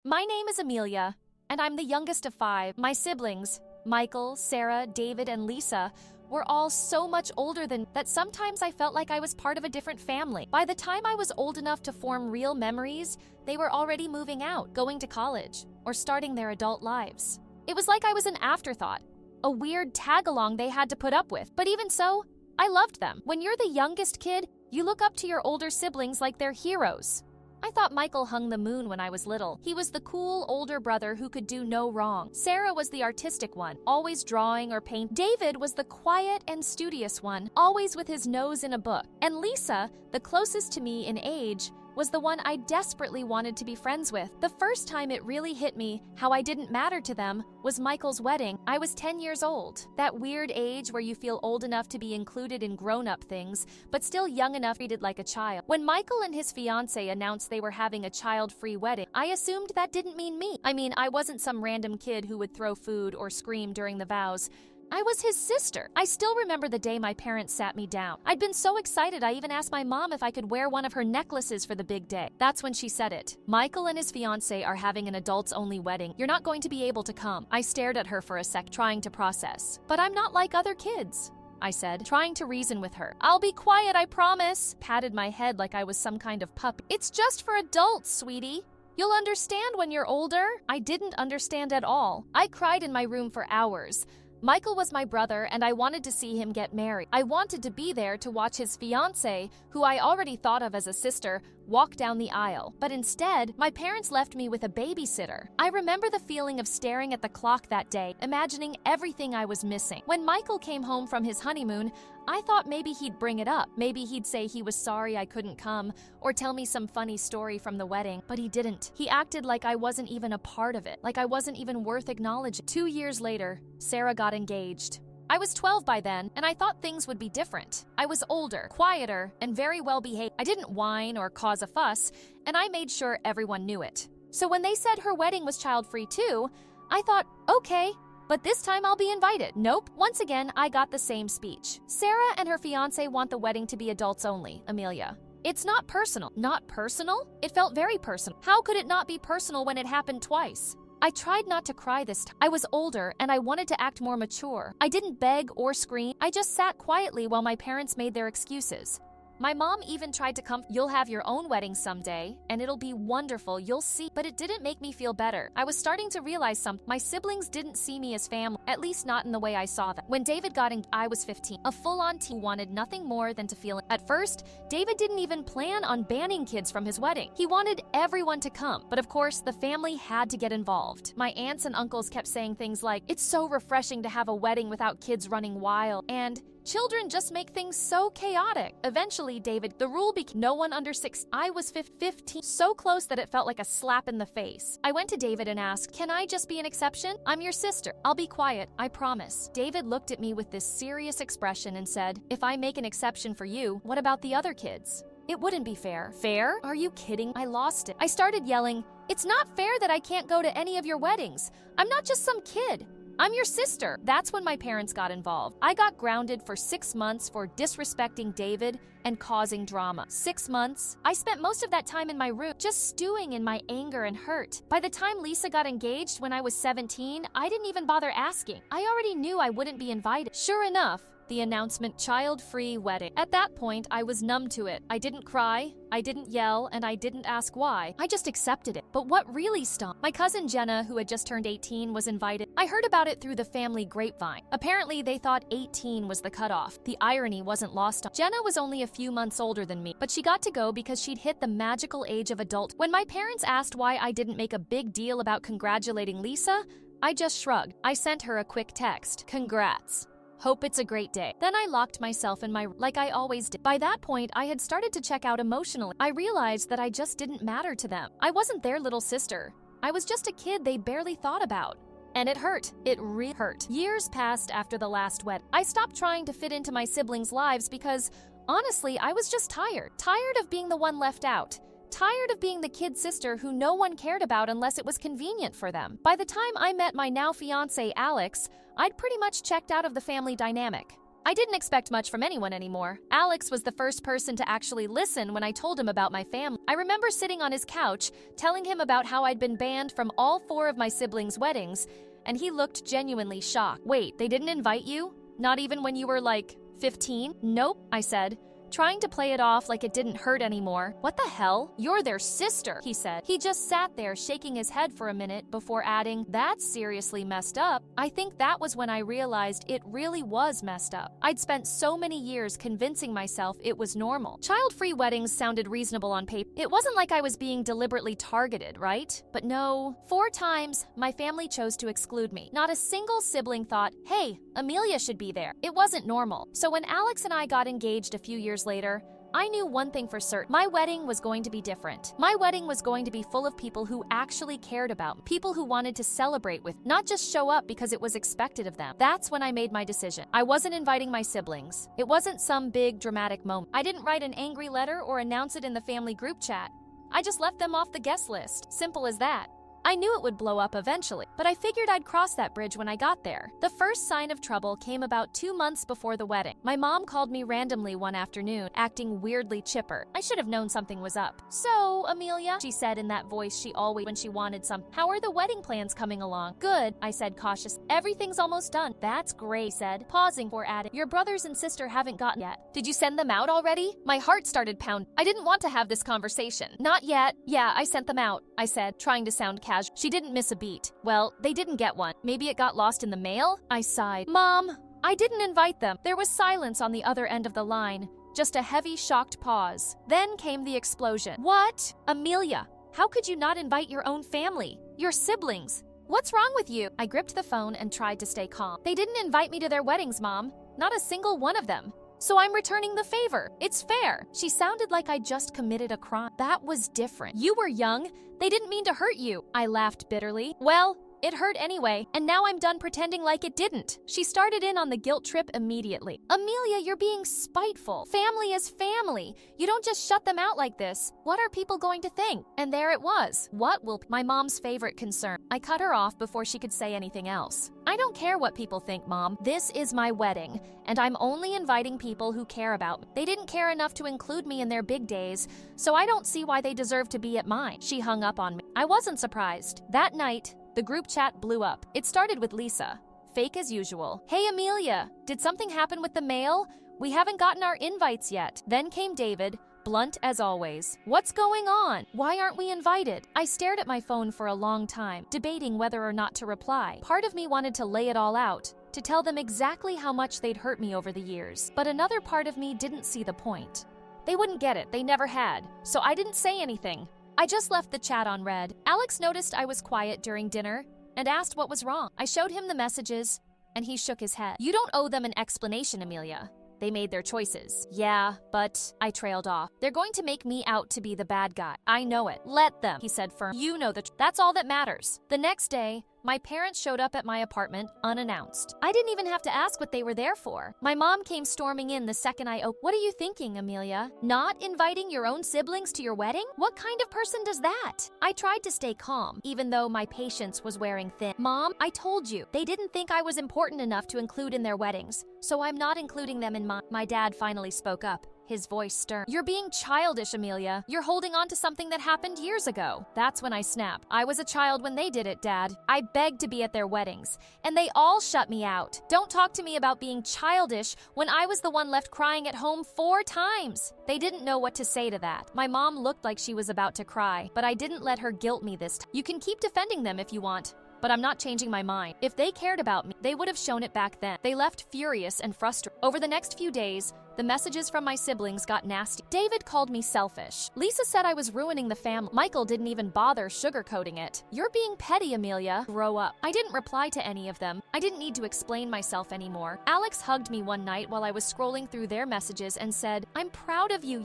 My name is Amelia, and I'm the youngest of 5. My siblings, Michael, Sarah, David, and Lisa, were all so much older than that sometimes I felt like I was part of a different family. By the time I was old enough to form real memories, they were already moving out, going to college, or starting their adult lives. It was like I was an afterthought, a weird tag-along they had to put up with. But even so, I loved them. When you're the youngest kid, you look up to your older siblings like they're heroes. I thought Michael hung the moon when I was little. He was the cool older brother who could do no wrong. Sarah was the artistic one, always drawing or painting. David was the quiet and studious one, always with his nose in a book. And Lisa, the closest to me in age, was the one I desperately wanted to be friends with. The first time it really hit me how I didn't matter to them was Michael's wedding. I was 10 years old. That weird age where you feel old enough to be included in grown-up things, but still young enough treated like a child. When Michael and his fiancée announced they were having a child-free wedding, I assumed that didn't mean me. I mean, I wasn't some random kid who would throw food or scream during the vows. I was his sister. I still remember the day my parents sat me down. I'd been so excited I even asked my mom if I could wear one of her necklaces for the big day. That's when she said it. Michael and his fiancée are having an adults-only wedding. You're not going to be able to come. I stared at her for a sec, trying to process. But I'm not like other kids, I said, trying to reason with her. I'll be quiet, I promise. Patted my head like I was some kind of puppy. It's just for adults, sweetie. You'll understand when you're older. I didn't understand at all. I cried in my room for hours. Michael was my brother, and I wanted to see him get married. I wanted to be there to watch his fiancée, who I already thought of as a sister, walk down the aisle. But instead, my parents left me with a babysitter. I remember the feeling of staring at the clock that day, imagining everything I was missing. When Michael came home from his honeymoon, I thought maybe he'd bring it up. Maybe he'd say he was sorry I couldn't come, or tell me some funny story from the wedding, but he didn't. He acted like I wasn't even a part of it, like I wasn't even worth acknowledging. 2 years later, Sarah got engaged. I was 12 by then, and I thought things would be different. I was older, quieter, and very well behaved. I didn't whine or cause a fuss, and I made sure everyone knew it. So when they said her wedding was child-free too, I thought, okay, but this time I'll be invited. Nope. Once again, I got the same speech. Sarah and her fiancé want the wedding to be adults only, Amelia. It's not personal. Not personal? It felt very personal. How could it not be personal when it happened twice? I tried not to cry this time. I was older and I wanted to act more mature. I didn't beg or scream. I just sat quietly while my parents made their excuses. My mom even tried to comfort. You'll have your own wedding someday, and it'll be wonderful, you'll see. But it didn't make me feel better. I was starting to realize something. My siblings didn't see me as family, at least not in the way I saw them. When David got engaged, I was 15. A full-on teen who wanted nothing more than to feel it. At first, David didn't even plan on banning kids from his wedding. He wanted everyone to come, but of course, the family had to get involved. My aunts and uncles kept saying things like, "It's so refreshing to have a wedding without kids running wild," and "Children just make things so chaotic." Eventually, the rule became no one under 6. I was 15, so close that it felt like a slap in the face. I went to David and asked, "Can I just be an exception? I'm your sister. I'll be quiet, I promise." David looked at me with this serious expression and said, "If I make an exception for you, what about the other kids? It wouldn't be fair." Fair? Are you kidding? I lost it. I started yelling, "It's not fair that I can't go to any of your weddings. I'm not just some kid. I'm your sister." That's when my parents got involved. I got grounded for 6 months for disrespecting David and causing drama. 6 months. I spent most of that time in my room, just stewing in my anger and hurt. By the time Lisa got engaged when I was 17, I didn't even bother asking. I already knew I wouldn't be invited. Sure enough, the announcement, child-free wedding. At that point, I was numb to it. I didn't cry, I didn't yell, and I didn't ask why. I just accepted it. But what really stung? My cousin Jenna, who had just turned 18, was invited. I heard about it through the family grapevine. Apparently, they thought 18 was the cutoff. The irony wasn't lost on. Jenna was only a few months older than me, but she got to go because she'd hit the magical age of adult. When my parents asked why I didn't make a big deal about congratulating Lisa, I just shrugged. I sent her a quick text. "Congrats. Hope it's a great day." Then I locked myself in my like I always did. By that point, I had started to check out emotionally. I realized that I just didn't matter to them. I wasn't their little sister. I was just a kid they barely thought about. And it hurt. It really hurt. Years passed after the last wedding. I stopped trying to fit into my siblings' lives because, honestly, I was just tired. Tired of being the one left out. Tired of being the kid sister who no one cared about unless it was convenient for them. By the time I met my now fiancé, Alex, I'd pretty much checked out of the family dynamic. I didn't expect much from anyone anymore. Alex was the first person to actually listen when I told him about my family. I remember sitting on his couch, telling him about how I'd been banned from all 4 of my siblings' weddings, and he looked genuinely shocked. Wait, they didn't invite you? Not even when you were like 15? Nope, I said, trying to play it off like it didn't hurt anymore. What the hell? You're their sister, he said. He just sat there shaking his head for a minute before adding, that's seriously messed up. I think that was when I realized it really was messed up. I'd spent so many years convincing myself it was normal. Child-free weddings sounded reasonable on paper. It wasn't like I was being deliberately targeted, right? But no. 4 times, my family chose to exclude me. Not a single sibling thought, hey, Amelia should be there. It wasn't normal. So when Alex and I got engaged a few years later, I knew one thing for certain. My wedding was going to be different. My wedding was going to be full of people who actually cared about me, people who wanted to celebrate with, not just show up because it was expected of them. That's when I made my decision. I wasn't inviting my siblings. It wasn't some big dramatic moment. I didn't write an angry letter or announce it in the family group chat. I just left them off the guest list. Simple as that. I knew it would blow up eventually, but I figured I'd cross that bridge when I got there. The first sign of trouble came about 2 months before the wedding. My mom called me randomly one afternoon, acting weirdly chipper. I should have known something was up. So, Amelia, she said in that voice she always when she wanted some. How are the wedding plans coming along? Good, I said cautiously. Everything's almost done. That's great, he said, pausing for adding. Your brothers and sister haven't gotten yet. Did you send them out already? My heart started pounding. I didn't want to have this conversation. Not yet. Yeah, I sent them out, I said, trying to sound casual. She didn't miss a beat. Well, they didn't get one. Maybe it got lost in the mail? I sighed. Mom, I didn't invite them. There was silence on the other end of the line. Just a heavy, shocked pause. Then came the explosion. What? Amelia, how could you not invite your own family? Your siblings? What's wrong with you? I gripped the phone and tried to stay calm. They didn't invite me to their weddings, Mom. Not a single one of them. So I'm returning the favor. It's fair. She sounded like I just committed a crime. That was different. You were young. They didn't mean to hurt you. I laughed bitterly. Well, it hurt anyway, and now I'm done pretending like it didn't. She started in on the guilt trip immediately. Amelia, you're being spiteful. Family is family. You don't just shut them out like this. What are people going to think? And there it was. What will my mom's favorite concern? I cut her off before she could say anything else. I don't care what people think, Mom. This is my wedding, and I'm only inviting people who care about me. They didn't care enough to include me in their big days, so I don't see why they deserve to be at mine. She hung up on me. I wasn't surprised. That night, the group chat blew up. It started with Lisa. Fake as usual. Hey, Amelia, did something happen with the mail? We haven't gotten our invites yet. Then came David, blunt as always. What's going on? Why aren't we invited? I stared at my phone for a long time, debating whether or not to reply. Part of me wanted to lay it all out, to tell them exactly how much they'd hurt me over the years. But another part of me didn't see the point. They wouldn't get it. They never had. So I didn't say anything. I just left the chat on read. Alex noticed I was quiet during dinner and asked what was wrong. I showed him the messages, and he shook his head. You don't owe them an explanation, Amelia. They made their choices. Yeah, but I trailed off. They're going to make me out to be the bad guy. I know it. Let them, he said firm. You know that's all that matters. The next day, my parents showed up at my apartment unannounced. I didn't even have to ask what they were there for. My mom came storming in the second I opened. What are you thinking, Amelia? Not inviting your own siblings to your wedding? What kind of person does that? I tried to stay calm, even though my patience was wearing thin. Mom, I told you, they didn't think I was important enough to include in their weddings, so I'm not including them in mine. My dad finally spoke up. His voice stern. You're being childish, Amelia. You're holding on to something that happened years ago. That's when I snapped. I was a child when they did it, Dad. I begged to be at their weddings, and they all shut me out. Don't talk to me about being childish when I was the one left crying at home 4 times. They didn't know what to say to that. My mom looked like she was about to cry, but I didn't let her guilt me this time. You can keep defending them if you want, but I'm not changing my mind. If they cared about me, they would have shown it back then. They left furious and frustrated. Over the next few days, the messages from my siblings got nasty. David called me selfish. Lisa said I was ruining the family. Michael didn't even bother sugarcoating it. You're being petty, Amelia. Grow up. I didn't reply to any of them. I didn't need to explain myself anymore. Alex hugged me one night while I was scrolling through their messages and said, I'm proud of you,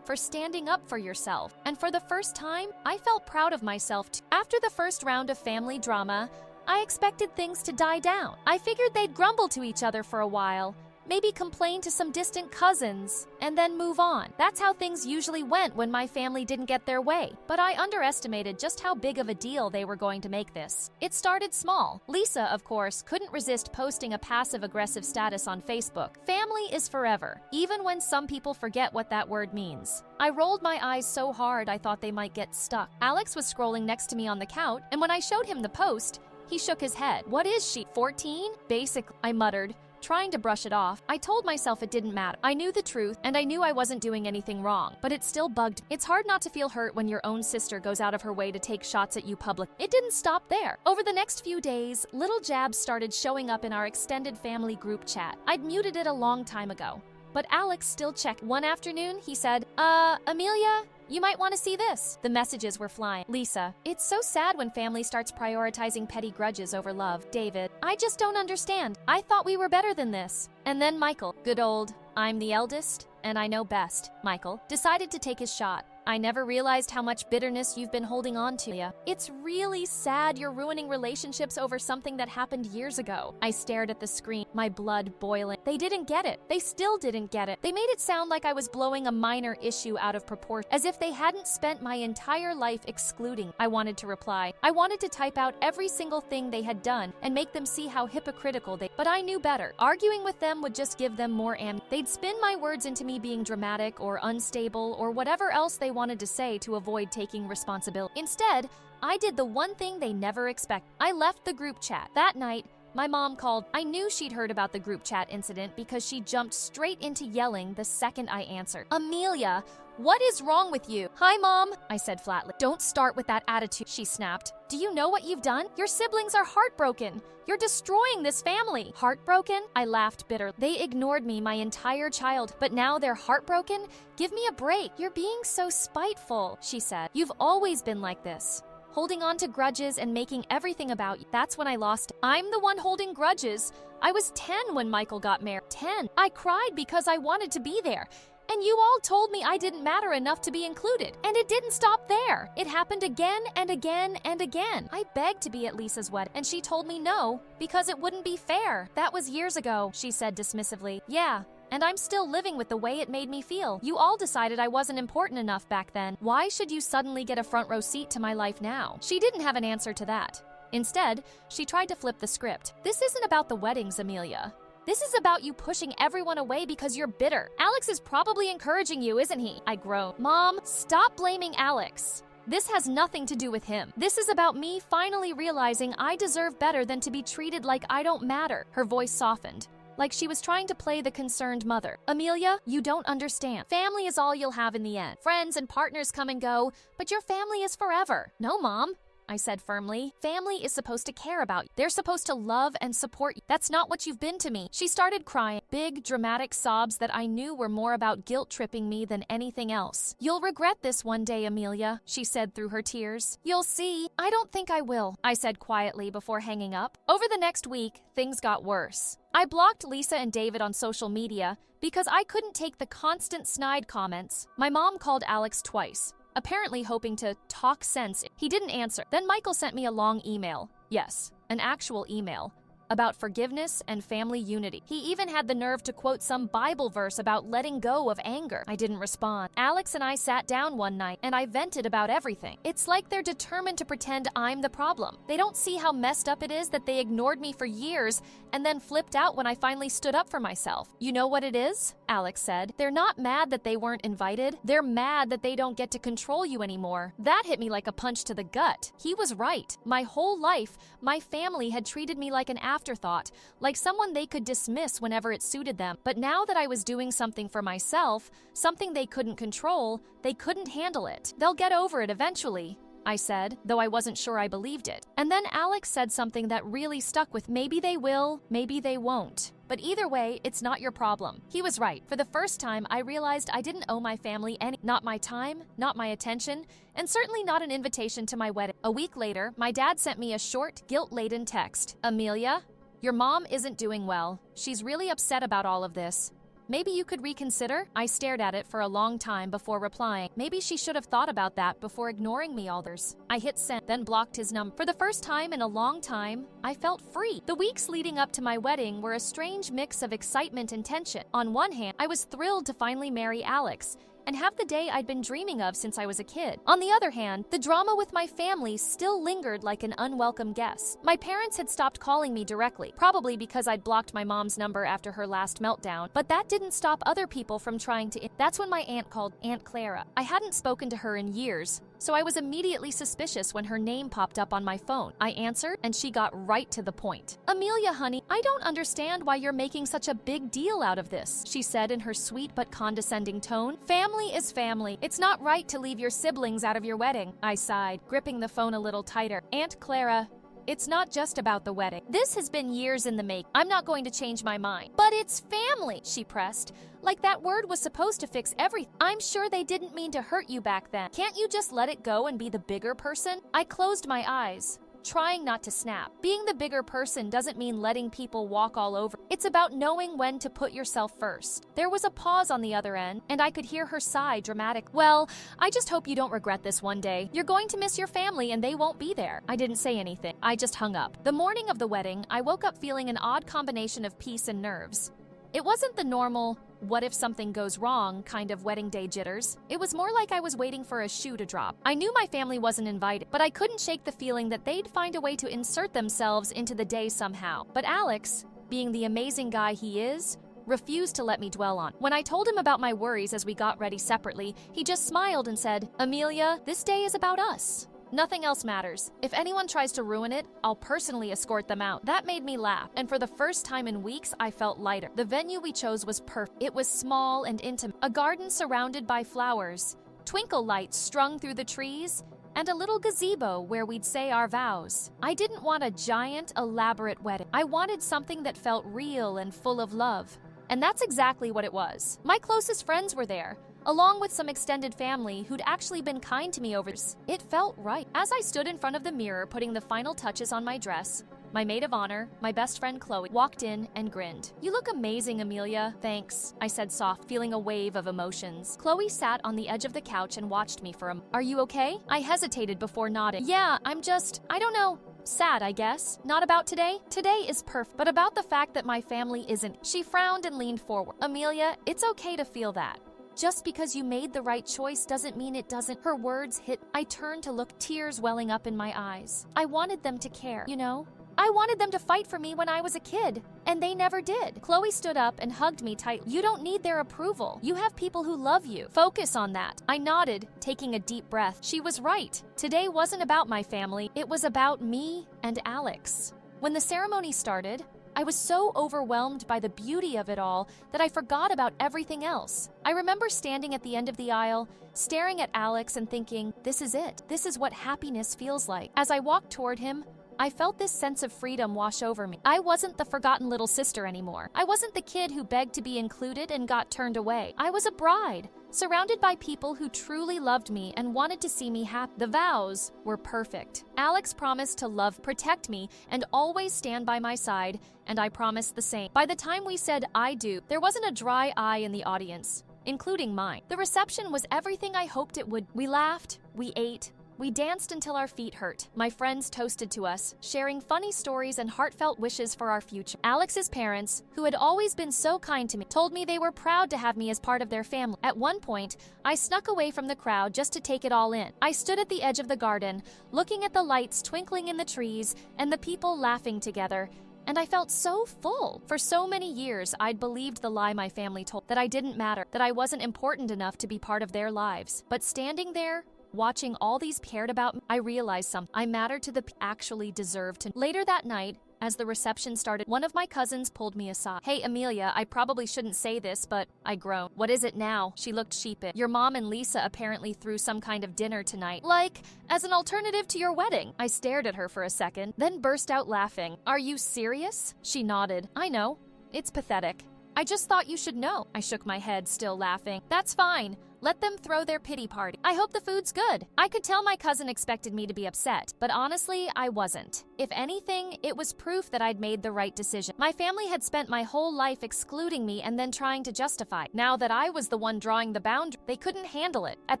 for standing up for yourself. And for the first time, I felt proud of myself too. After the first round of family drama, I expected things to die down. I figured they'd grumble to each other for a while, maybe complain to some distant cousins, and then move on. That's how things usually went when my family didn't get their way. But I underestimated just how big of a deal they were going to make this. It started small. Lisa, of course, couldn't resist posting a passive-aggressive status on Facebook. Family is forever, even when some people forget what that word means. I rolled my eyes so hard I thought they might get stuck. Alex was scrolling next to me on the couch, and when I showed him the post, he shook his head. "What is she, 14? Basically," I muttered, trying to brush it off. I told myself it didn't matter. I knew the truth, and I knew I wasn't doing anything wrong, but it still bugged me. It's hard not to feel hurt when your own sister goes out of her way to take shots at you publicly. It didn't stop there. Over the next few days, little jabs started showing up in our extended family group chat. I'd muted it a long time ago, but Alex still checked. One afternoon, he said, Amelia, you might want to see this." The messages were flying. "Lisa, it's so sad when family starts prioritizing petty grudges over love. David, I just don't understand. I thought we were better than this." And then Michael, good old, "I'm the eldest, and I know best," Michael, decided to take his shot. "I never realized how much bitterness you've been holding on to. Ya. It's really sad you're ruining relationships over something that happened years ago." I stared at the screen, my blood boiling. They didn't get it. They still didn't get it. They made it sound like I was blowing a minor issue out of proportion, as if they hadn't spent my entire life excluding. I wanted to reply. I wanted to type out every single thing they had done and make them see how hypocritical they. But I knew better. Arguing with them would just give them more ammunition. They'd spin my words into me being dramatic or unstable or whatever else they wanted to say to avoid taking responsibility. Instead, I did the one thing they never expected. I left the group chat. That night, my mom called. I knew she'd heard about the group chat incident because she jumped straight into yelling the second I answered. "Amelia, what is wrong with you?" "Hi, Mom," I said flatly. "Don't start with that attitude," she snapped. "Do you know what you've done? Your siblings are heartbroken. You're destroying this family." "Heartbroken?" I laughed bitterly. "They ignored me my entire childhood, but now they're heartbroken? Give me a break." "You're being so spiteful," she said. "You've always been like this. Holding on to grudges and making everything about you." That's when I lost it. I'm the one holding grudges. I was 10 when Michael got married. 10. I cried because I wanted to be there. And you all told me I didn't matter enough to be included. And it didn't stop there. It happened again and again and again. I begged to be at Lisa's wedding, and she told me no, because it wouldn't be fair. "That was years ago," she said dismissively. "Yeah. And I'm still living with the way it made me feel. You all decided I wasn't important enough back then. Why should you suddenly get a front row seat to my life now?" She didn't have an answer to that. Instead, she tried to flip the script. "This isn't about the weddings, Amelia. This is about you pushing everyone away because you're bitter. Alex is probably encouraging you, isn't he?" I groaned. "Mom, stop blaming Alex. This has nothing to do with him. This is about me finally realizing I deserve better than to be treated like I don't matter." Her voice softened, like she was trying to play the concerned mother. "Amelia, you don't understand. Family is all you'll have in the end. Friends and partners come and go, but your family is forever." "No, Mom," I said firmly. "Family is supposed to care about you. They're supposed to love and support you. That's not what you've been to me." She started crying, big, dramatic sobs that I knew were more about guilt-tripping me than anything else. "You'll regret this one day, Amelia," she said through her tears. "You'll see." "I don't think I will," I said quietly before hanging up. Over the next week, things got worse. I blocked Lisa and David on social media because I couldn't take the constant snide comments. My mom called Alex twice, apparently hoping to talk sense. He didn't answer. Then Michael sent me a long email. Yes, an actual email about forgiveness and family unity. He even had the nerve to quote some Bible verse about letting go of anger. I didn't respond. Alex and I sat down one night, and I vented about everything. It's like they're determined to pretend I'm the problem. They don't see how messed up it is that they ignored me for years and then flipped out when I finally stood up for myself. "You know what it is?" Alex said. "They're not mad that they weren't invited. They're mad that they don't get to control you anymore." That hit me like a punch to the gut. He was right. My whole life, my family had treated me like an afterthought, like someone they could dismiss whenever it suited them. But now that I was doing something for myself, something they couldn't control, they couldn't handle it. "They'll get over it eventually," I said, though I wasn't sure I believed it. And then Alex said something that really stuck with me. "Maybe they will, maybe they won't. But either way, it's not your problem." He was right. For the first time, I realized I didn't owe my family not my time, not my attention, and certainly not an invitation to my wedding. A week later, my dad sent me a short, guilt-laden text. "Amelia, your mom isn't doing well. She's really upset about all of this. Maybe you could reconsider? I stared at it for a long time before replying. Maybe she should have thought about that before ignoring me all theirs. I hit send, then blocked his number. For the first time in a long time, I felt free. The weeks leading up to my wedding were a strange mix of excitement and tension. On one hand, I was thrilled to finally marry Alex and have the day I'd been dreaming of since I was a kid. On the other hand, the drama with my family still lingered like an unwelcome guest. My parents had stopped calling me directly, probably because I'd blocked my mom's number after her last meltdown, but that didn't stop other people from trying to. That's when my aunt called, Aunt Clara. I hadn't spoken to her in years, so I was immediately suspicious when her name popped up on my phone. I answered, and she got right to the point. Amelia, honey, I don't understand why you're making such a big deal out of this, she said in her sweet but condescending tone. Family is family. It's not right to leave your siblings out of your wedding, I sighed, gripping the phone a little tighter. Aunt Clara, it's not just about the wedding. This has been years in the make. I'm not going to change my mind. But it's family, she pressed. Like that word was supposed to fix everything. I'm sure they didn't mean to hurt you back then. Can't you just let it go and be the bigger person? I closed my eyes, trying not to snap. Being the bigger person doesn't mean letting people walk all over. It's about knowing when to put yourself first. There was a pause on the other end, and I could hear her sigh dramatic. Well, I just hope you don't regret this one day. You're going to miss your family and they won't be there. I didn't say anything. I just hung up. The morning of the wedding, I woke up feeling an odd combination of peace and nerves. It wasn't the normal, what if something goes wrong kind of wedding day jitters. It was more like I was waiting for a shoe to drop. I knew my family wasn't invited, but I couldn't shake the feeling that they'd find a way to insert themselves into the day somehow. But Alex, being the amazing guy he is, refused to let me dwell on. When I told him about my worries as we got ready separately, he just smiled and said, Amelia, this day is about us. Nothing else matters. If anyone tries to ruin it, I'll personally escort them out. That made me laugh, and for the first time in weeks, I felt lighter. The venue we chose was perfect. It was small and intimate. A garden surrounded by flowers, twinkle lights strung through the trees, and a little gazebo where we'd say our vows. I didn't want a giant, elaborate wedding. I wanted something that felt real and full of love. And that's exactly what it was. My closest friends were there, along with some extended family who'd actually been kind to me over this. It felt right. As I stood in front of the mirror putting the final touches on my dress, my maid of honor, my best friend Chloe, walked in and grinned. You look amazing, Amelia. Thanks, I said soft, feeling a wave of emotions. Chloe sat on the edge of the couch and watched me for a moment. Are you okay? I hesitated before nodding. Yeah, I don't know. Sad, I guess. Not about today. Today is perfect, but about the fact that my family isn't. She frowned and leaned forward. Amelia, it's okay to feel that. Just because you made the right choice doesn't mean it doesn't. Her words hit. I turned to look, tears welling up in my eyes. I wanted them to care, you know? I wanted them to fight for me when I was a kid, and they never did. Chloe stood up and hugged me tight. You don't need their approval. You have people who love you. Focus on that. I nodded, taking a deep breath. She was right. Today wasn't about my family. It was about me and Alex. When the ceremony started, I was so overwhelmed by the beauty of it all that I forgot about everything else. I remember standing at the end of the aisle, staring at Alex and thinking, this is it. This is what happiness feels like. As I walked toward him, I felt this sense of freedom wash over me. I wasn't the forgotten little sister anymore. I wasn't the kid who begged to be included and got turned away. I was a bride, surrounded by people who truly loved me and wanted to see me happy. The vows were perfect. Alex promised to love, protect me, and always stand by my side, and I promised the same. By the time we said I do, there wasn't a dry eye in the audience, including mine. The reception was everything I hoped it would. We laughed, we ate, we danced until our feet hurt. My friends toasted to us, sharing funny stories and heartfelt wishes for our future. Alex's parents, who had always been so kind to me, told me they were proud to have me as part of their family. At one point, I snuck away from the crowd just to take it all in. I stood at the edge of the garden, looking at the lights twinkling in the trees and the people laughing together, and I felt so full. For so many years, I'd believed the lie my family told, that I didn't matter, that I wasn't important enough to be part of their lives. But standing there, watching all these cared about me, I realized something. I mattered to the actually deserved to. Later that night, as the reception started, one of my cousins pulled me aside. Hey, Amelia, I probably shouldn't say this, but I groaned. What is it now? She looked sheepish. Your mom and Lisa apparently threw some kind of dinner tonight. Like, as an alternative to your wedding. I stared at her for a second, then burst out laughing. Are you serious? She nodded. I know. It's pathetic. I just thought you should know. I shook my head, still laughing. That's fine. Let them throw their pity party. I hope the food's good. I could tell my cousin expected me to be upset, but honestly, I wasn't. If anything, it was proof that I'd made the right decision. My family had spent my whole life excluding me and then trying to justify. Now that I was the one drawing the boundary, they couldn't handle it. At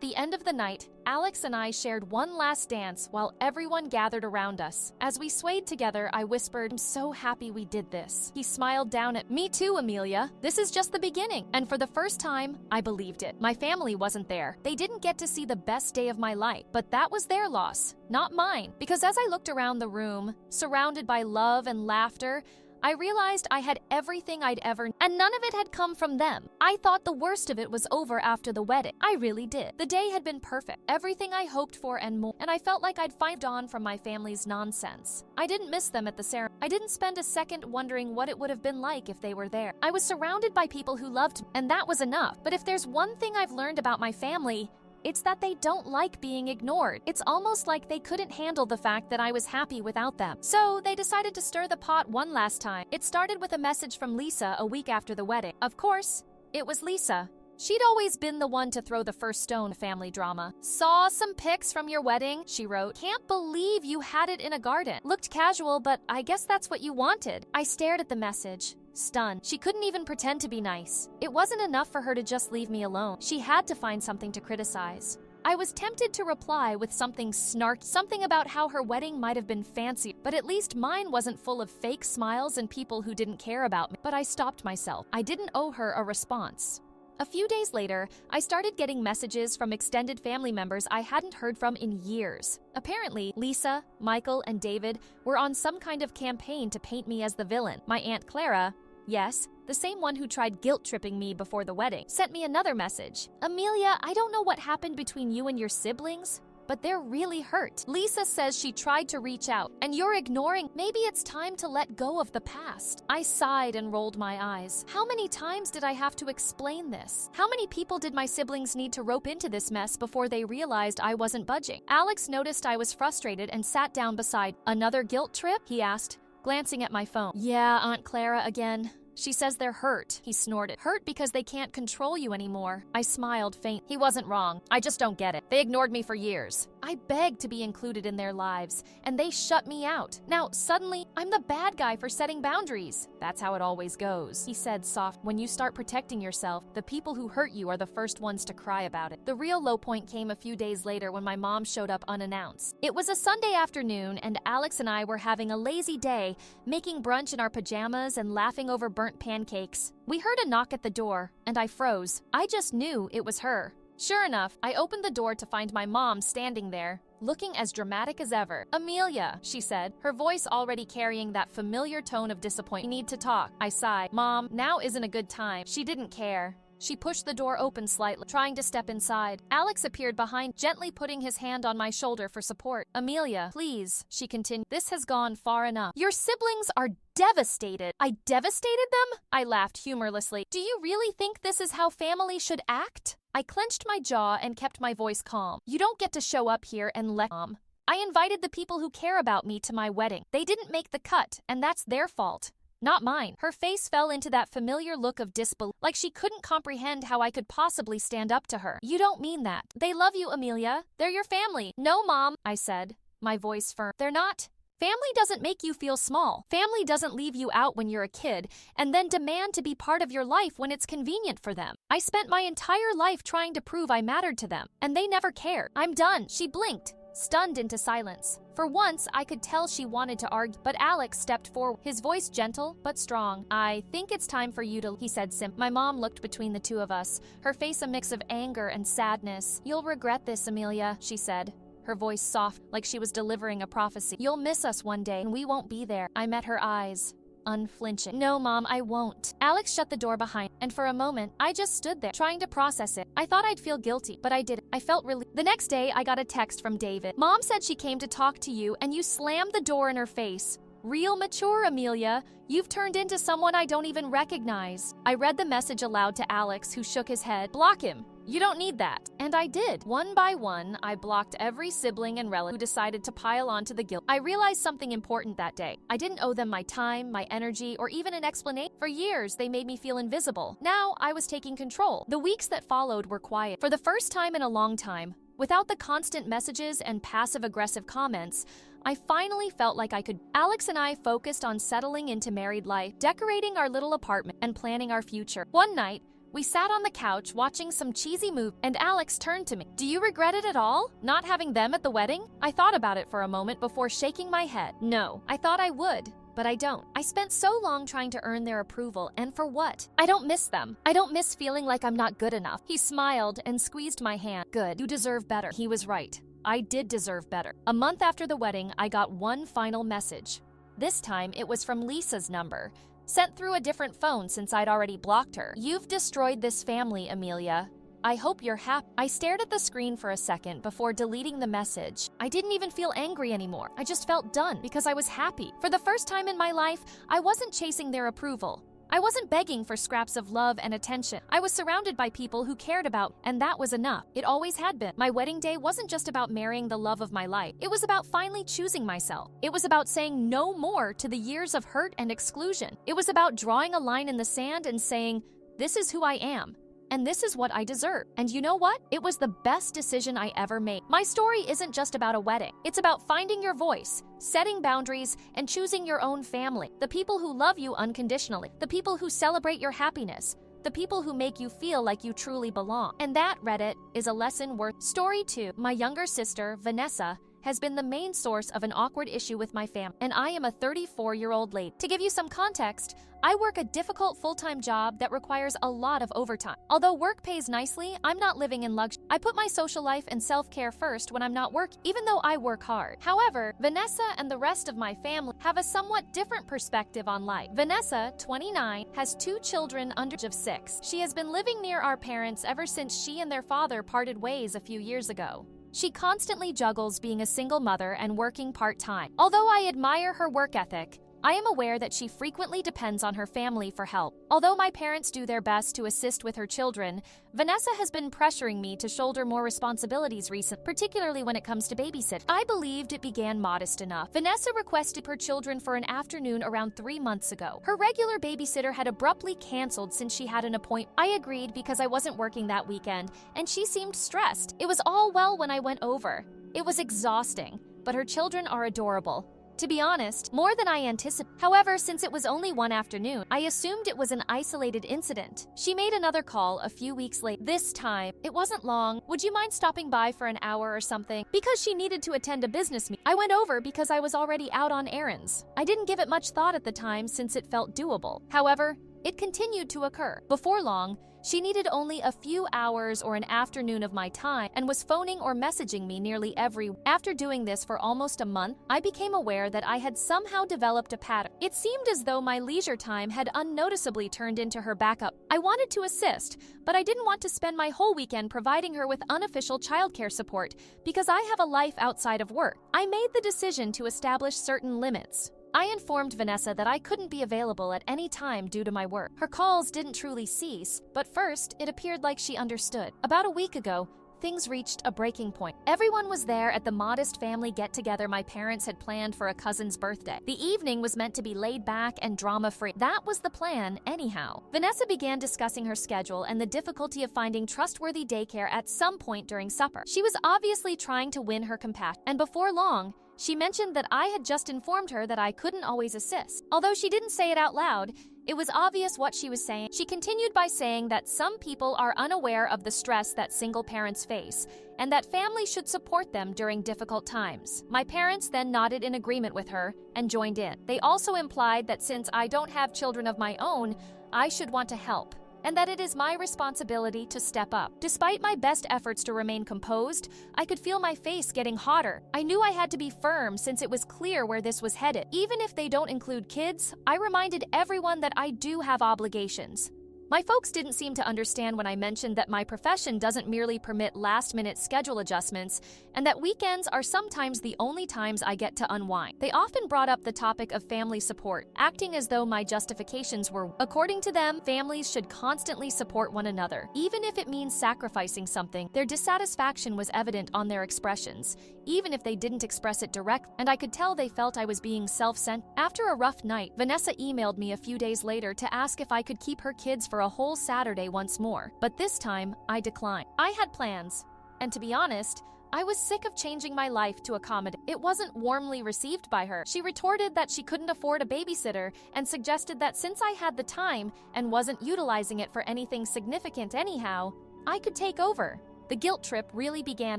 the end of the night, Alex and I shared one last dance while everyone gathered around us. As we swayed together, I whispered, "I'm so happy we did this." He smiled down at me too, Amelia. This is just the beginning. And for the first time, I believed it. My family wasn't there. They didn't get to see the best day of my life, but that was their loss, not mine. Because as I looked around the room, surrounded by love and laughter, I realized I had everything I'd ever, and none of it had come from them. I thought the worst of it was over after the wedding. I really did. The day had been perfect, everything I hoped for and more, and I felt like I'd find on from my family's nonsense. I didn't miss them at the ceremony. I didn't spend a second wondering what it would have been like if they were there. I was surrounded by people who loved me, and that was enough. But if there's one thing I've learned about my family, it's that they don't like being ignored. It's almost like they couldn't handle the fact that I was happy without them. So they decided to stir the pot one last time. It started with a message from Lisa a week after the wedding. Of course, it was Lisa. She'd always been the one to throw the first stone family drama. "Saw some pics from your wedding," she wrote. "Can't believe you had it in a garden. Looked casual, but I guess that's what you wanted." I stared at the message, stunned. She couldn't even pretend to be nice. It wasn't enough for her to just leave me alone. She had to find something to criticize. I was tempted to reply with something snarky, something about how her wedding might have been fancy, but at least mine wasn't full of fake smiles and people who didn't care about me. But I stopped myself. I didn't owe her a response. A few days later, I started getting messages from extended family members I hadn't heard from in years. Apparently, Lisa, Michael, and David were on some kind of campaign to paint me as the villain. My Aunt Clara, yes, the same one who tried guilt-tripping me before the wedding, sent me another message. "Amelia, I don't know what happened between you and your siblings, but they're really hurt. Lisa says she tried to reach out, and you're ignoring. Maybe it's time to let go of the past." I sighed and rolled my eyes. How many times did I have to explain this? How many people did my siblings need to rope into this mess before they realized I wasn't budging? Alex noticed I was frustrated and sat down beside. "Another guilt trip?" he asked, glancing at my phone. "Yeah, Aunt Clara again. She says they're hurt," he snorted. "Hurt because they can't control you anymore." I smiled faint. He wasn't wrong. I just don't get it. They ignored me for years. I begged to be included in their lives, and they shut me out. Now, suddenly, I'm the bad guy for setting boundaries. "That's how it always goes," he said soft. "When you start protecting yourself, the people who hurt you are the first ones to cry about it." The real low point came a few days later when my mom showed up unannounced. It was a Sunday afternoon, and Alex and I were having a lazy day, making brunch in our pajamas and laughing over burnt pancakes. We heard a knock at the door, and I froze. I just knew it was her. Sure enough, I opened the door to find my mom standing there, looking as dramatic as ever. "Amelia," she said, her voice already carrying that familiar tone of disappointment. "We need to talk." I sighed. "Mom, now isn't a good time." She didn't care. She pushed the door open slightly, trying to step inside. Alex appeared behind, gently putting his hand on my shoulder for support. "Amelia, please," she continued. "This has gone far enough. Your siblings are devastated." "I devastated them?" I laughed humorlessly. "Do you really think this is how family should act?" I clenched my jaw and kept my voice calm. "You don't get to show up here and let Mom. I invited the people who care about me to my wedding. They didn't make the cut, and that's their fault, not mine." Her face fell into that familiar look of disbelief, like she couldn't comprehend how I could possibly stand up to her. "You don't mean that. They love you, Amelia. They're your family." "No, Mom," I said, my voice firm. "They're not. Family doesn't make you feel small. Family doesn't leave you out when you're a kid and then demand to be part of your life when it's convenient for them. I spent my entire life trying to prove I mattered to them, and they never cared. I'm done." She blinked, stunned into silence. For once, I could tell she wanted to argue, but Alex stepped forward, his voice gentle but strong. "I think it's time for you to," he said simply. My mom looked between the two of us, her face a mix of anger and sadness. "You'll regret this, Amelia," she said, her voice soft, like she was delivering a prophecy. "You'll miss us one day, and we won't be there." I met her eyes, unflinching. "No, Mom, I won't." Alex shut the door behind, and for a moment, I just stood there, trying to process it. I thought I'd feel guilty, but I didn't. I felt relieved. The next day, I got a text from David. "Mom said she came to talk to you, and you slammed the door in her face. Real mature, Amelia. You've turned into someone I don't even recognize." I read the message aloud to Alex, who shook his head. "Block him. You don't need that. And I did. One by one, I blocked every sibling and relative who decided to pile onto the guilt. I realized something important that day. I didn't owe them my time, my energy, or even an explanation. For years, they made me feel invisible. Now, I was taking control. The weeks that followed were quiet. For the first time in a long time, without the constant messages and passive-aggressive comments, I finally felt like I could. Alex and I focused on settling into married life, decorating our little apartment, and planning our future. One night, we sat on the couch watching some cheesy movie, and Alex turned to me. Do you regret it at all? Not having them at the wedding? I thought about it for a moment before shaking my head. No, I thought I would, but I don't. I spent so long trying to earn their approval, and for what? I don't miss them. I don't miss feeling like I'm not good enough. He smiled and squeezed my hand. Good, you deserve better. He was right. I did deserve better. A month after the wedding, I got one final message. This time, it was from Lisa's number, sent through a different phone since I'd already blocked her. You've destroyed this family, Amelia. I hope you're happy. I stared at the screen for a second before deleting the message. I didn't even feel angry anymore. I just felt done because I was happy. For the first time in my life, I wasn't chasing their approval. I wasn't begging for scraps of love and attention. I was surrounded by people who cared about, and that was enough. It always had been. My wedding day wasn't just about marrying the love of my life. It was about finally choosing myself. It was about saying no more to the years of hurt and exclusion. It was about drawing a line in the sand and saying, this is who I am. And this is what I deserve. And you know what? It was the best decision I ever made. My story isn't just about a wedding. It's about finding your voice, setting boundaries, and choosing your own family. The people who love you unconditionally. The people who celebrate your happiness. The people who make you feel like you truly belong. And that, Reddit, is a lesson worth. Story 2. My younger sister, Vanessa, has been the main source of an awkward issue with my family, and I am a 34-year-old lady. To give you some context, I work a difficult full-time job that requires a lot of overtime. Although work pays nicely, I'm not living in luxury. I put my social life and self-care first when I'm not working, even though I work hard. However, Vanessa and the rest of my family have a somewhat different perspective on life. Vanessa, 29, has 2 children under the age of 6. She has been living near our parents ever since she and their father parted ways a few years ago. She constantly juggles being a single mother and working part-time. Although I admire her work ethic, I am aware that she frequently depends on her family for help. Although my parents do their best to assist with her children, Vanessa has been pressuring me to shoulder more responsibilities recently, particularly when it comes to babysitting. I believed it began modest enough. Vanessa requested her children for an afternoon around 3 months ago. Her regular babysitter had abruptly canceled since she had an appointment. I agreed because I wasn't working that weekend, and she seemed stressed. It was all well when I went over. It was exhausting, but her children are adorable. To be honest, more than I anticipated. However, since it was only one afternoon, I assumed it was an isolated incident. She made another call a few weeks later. This time, it wasn't long. Would you mind stopping by for an hour or something? Because she needed to attend a business meeting. I went over because I was already out on errands. I didn't give it much thought at the time since it felt doable. However, it continued to occur. Before long, she needed only a few hours or an afternoon of my time and was phoning or messaging me nearly every. After doing this for almost a month, I became aware that I had somehow developed a pattern. It seemed as though my leisure time had unnoticeably turned into her backup. I wanted to assist, but I didn't want to spend my whole weekend providing her with unofficial childcare support because I have a life outside of work. I made the decision to establish certain limits. I informed Vanessa that I couldn't be available at any time due to my work. Her calls didn't truly cease, but first, it appeared like she understood. About a week ago, things reached a breaking point. Everyone was there at the modest family get-together my parents had planned for a cousin's birthday. The evening was meant to be laid back and drama-free. That was the plan, anyhow. Vanessa began discussing her schedule and the difficulty of finding trustworthy daycare at some point during supper. She was obviously trying to win her compassion, and before long, she mentioned that I had just informed her that I couldn't always assist. Although she didn't say it out loud, it was obvious what she was saying. She continued by saying that some people are unaware of the stress that single parents face, and that families should support them during difficult times. My parents then nodded in agreement with her and joined in. They also implied that since I don't have children of my own, I should want to help, and that it is my responsibility to step up. Despite my best efforts to remain composed, I could feel my face getting hotter. I knew I had to be firm since it was clear where this was headed. Even if they don't include kids, I reminded everyone that I do have obligations. My folks didn't seem to understand when I mentioned that my profession doesn't merely permit last-minute schedule adjustments and that weekends are sometimes the only times I get to unwind. They often brought up the topic of family support, acting as though my justifications were, according to them, families should constantly support one another. Even if it means sacrificing something, their dissatisfaction was evident on their expressions, even if they didn't express it directly, and I could tell they felt I was being self-centered. After a rough night, Vanessa emailed me a few days later to ask if I could keep her kids for a whole Saturday once more, but this time, I declined. I had plans, and to be honest, I was sick of changing my life to accommodate. It wasn't warmly received by her. She retorted that she couldn't afford a babysitter and suggested that since I had the time and wasn't utilizing it for anything significant anyhow, I could take over. The guilt trip really began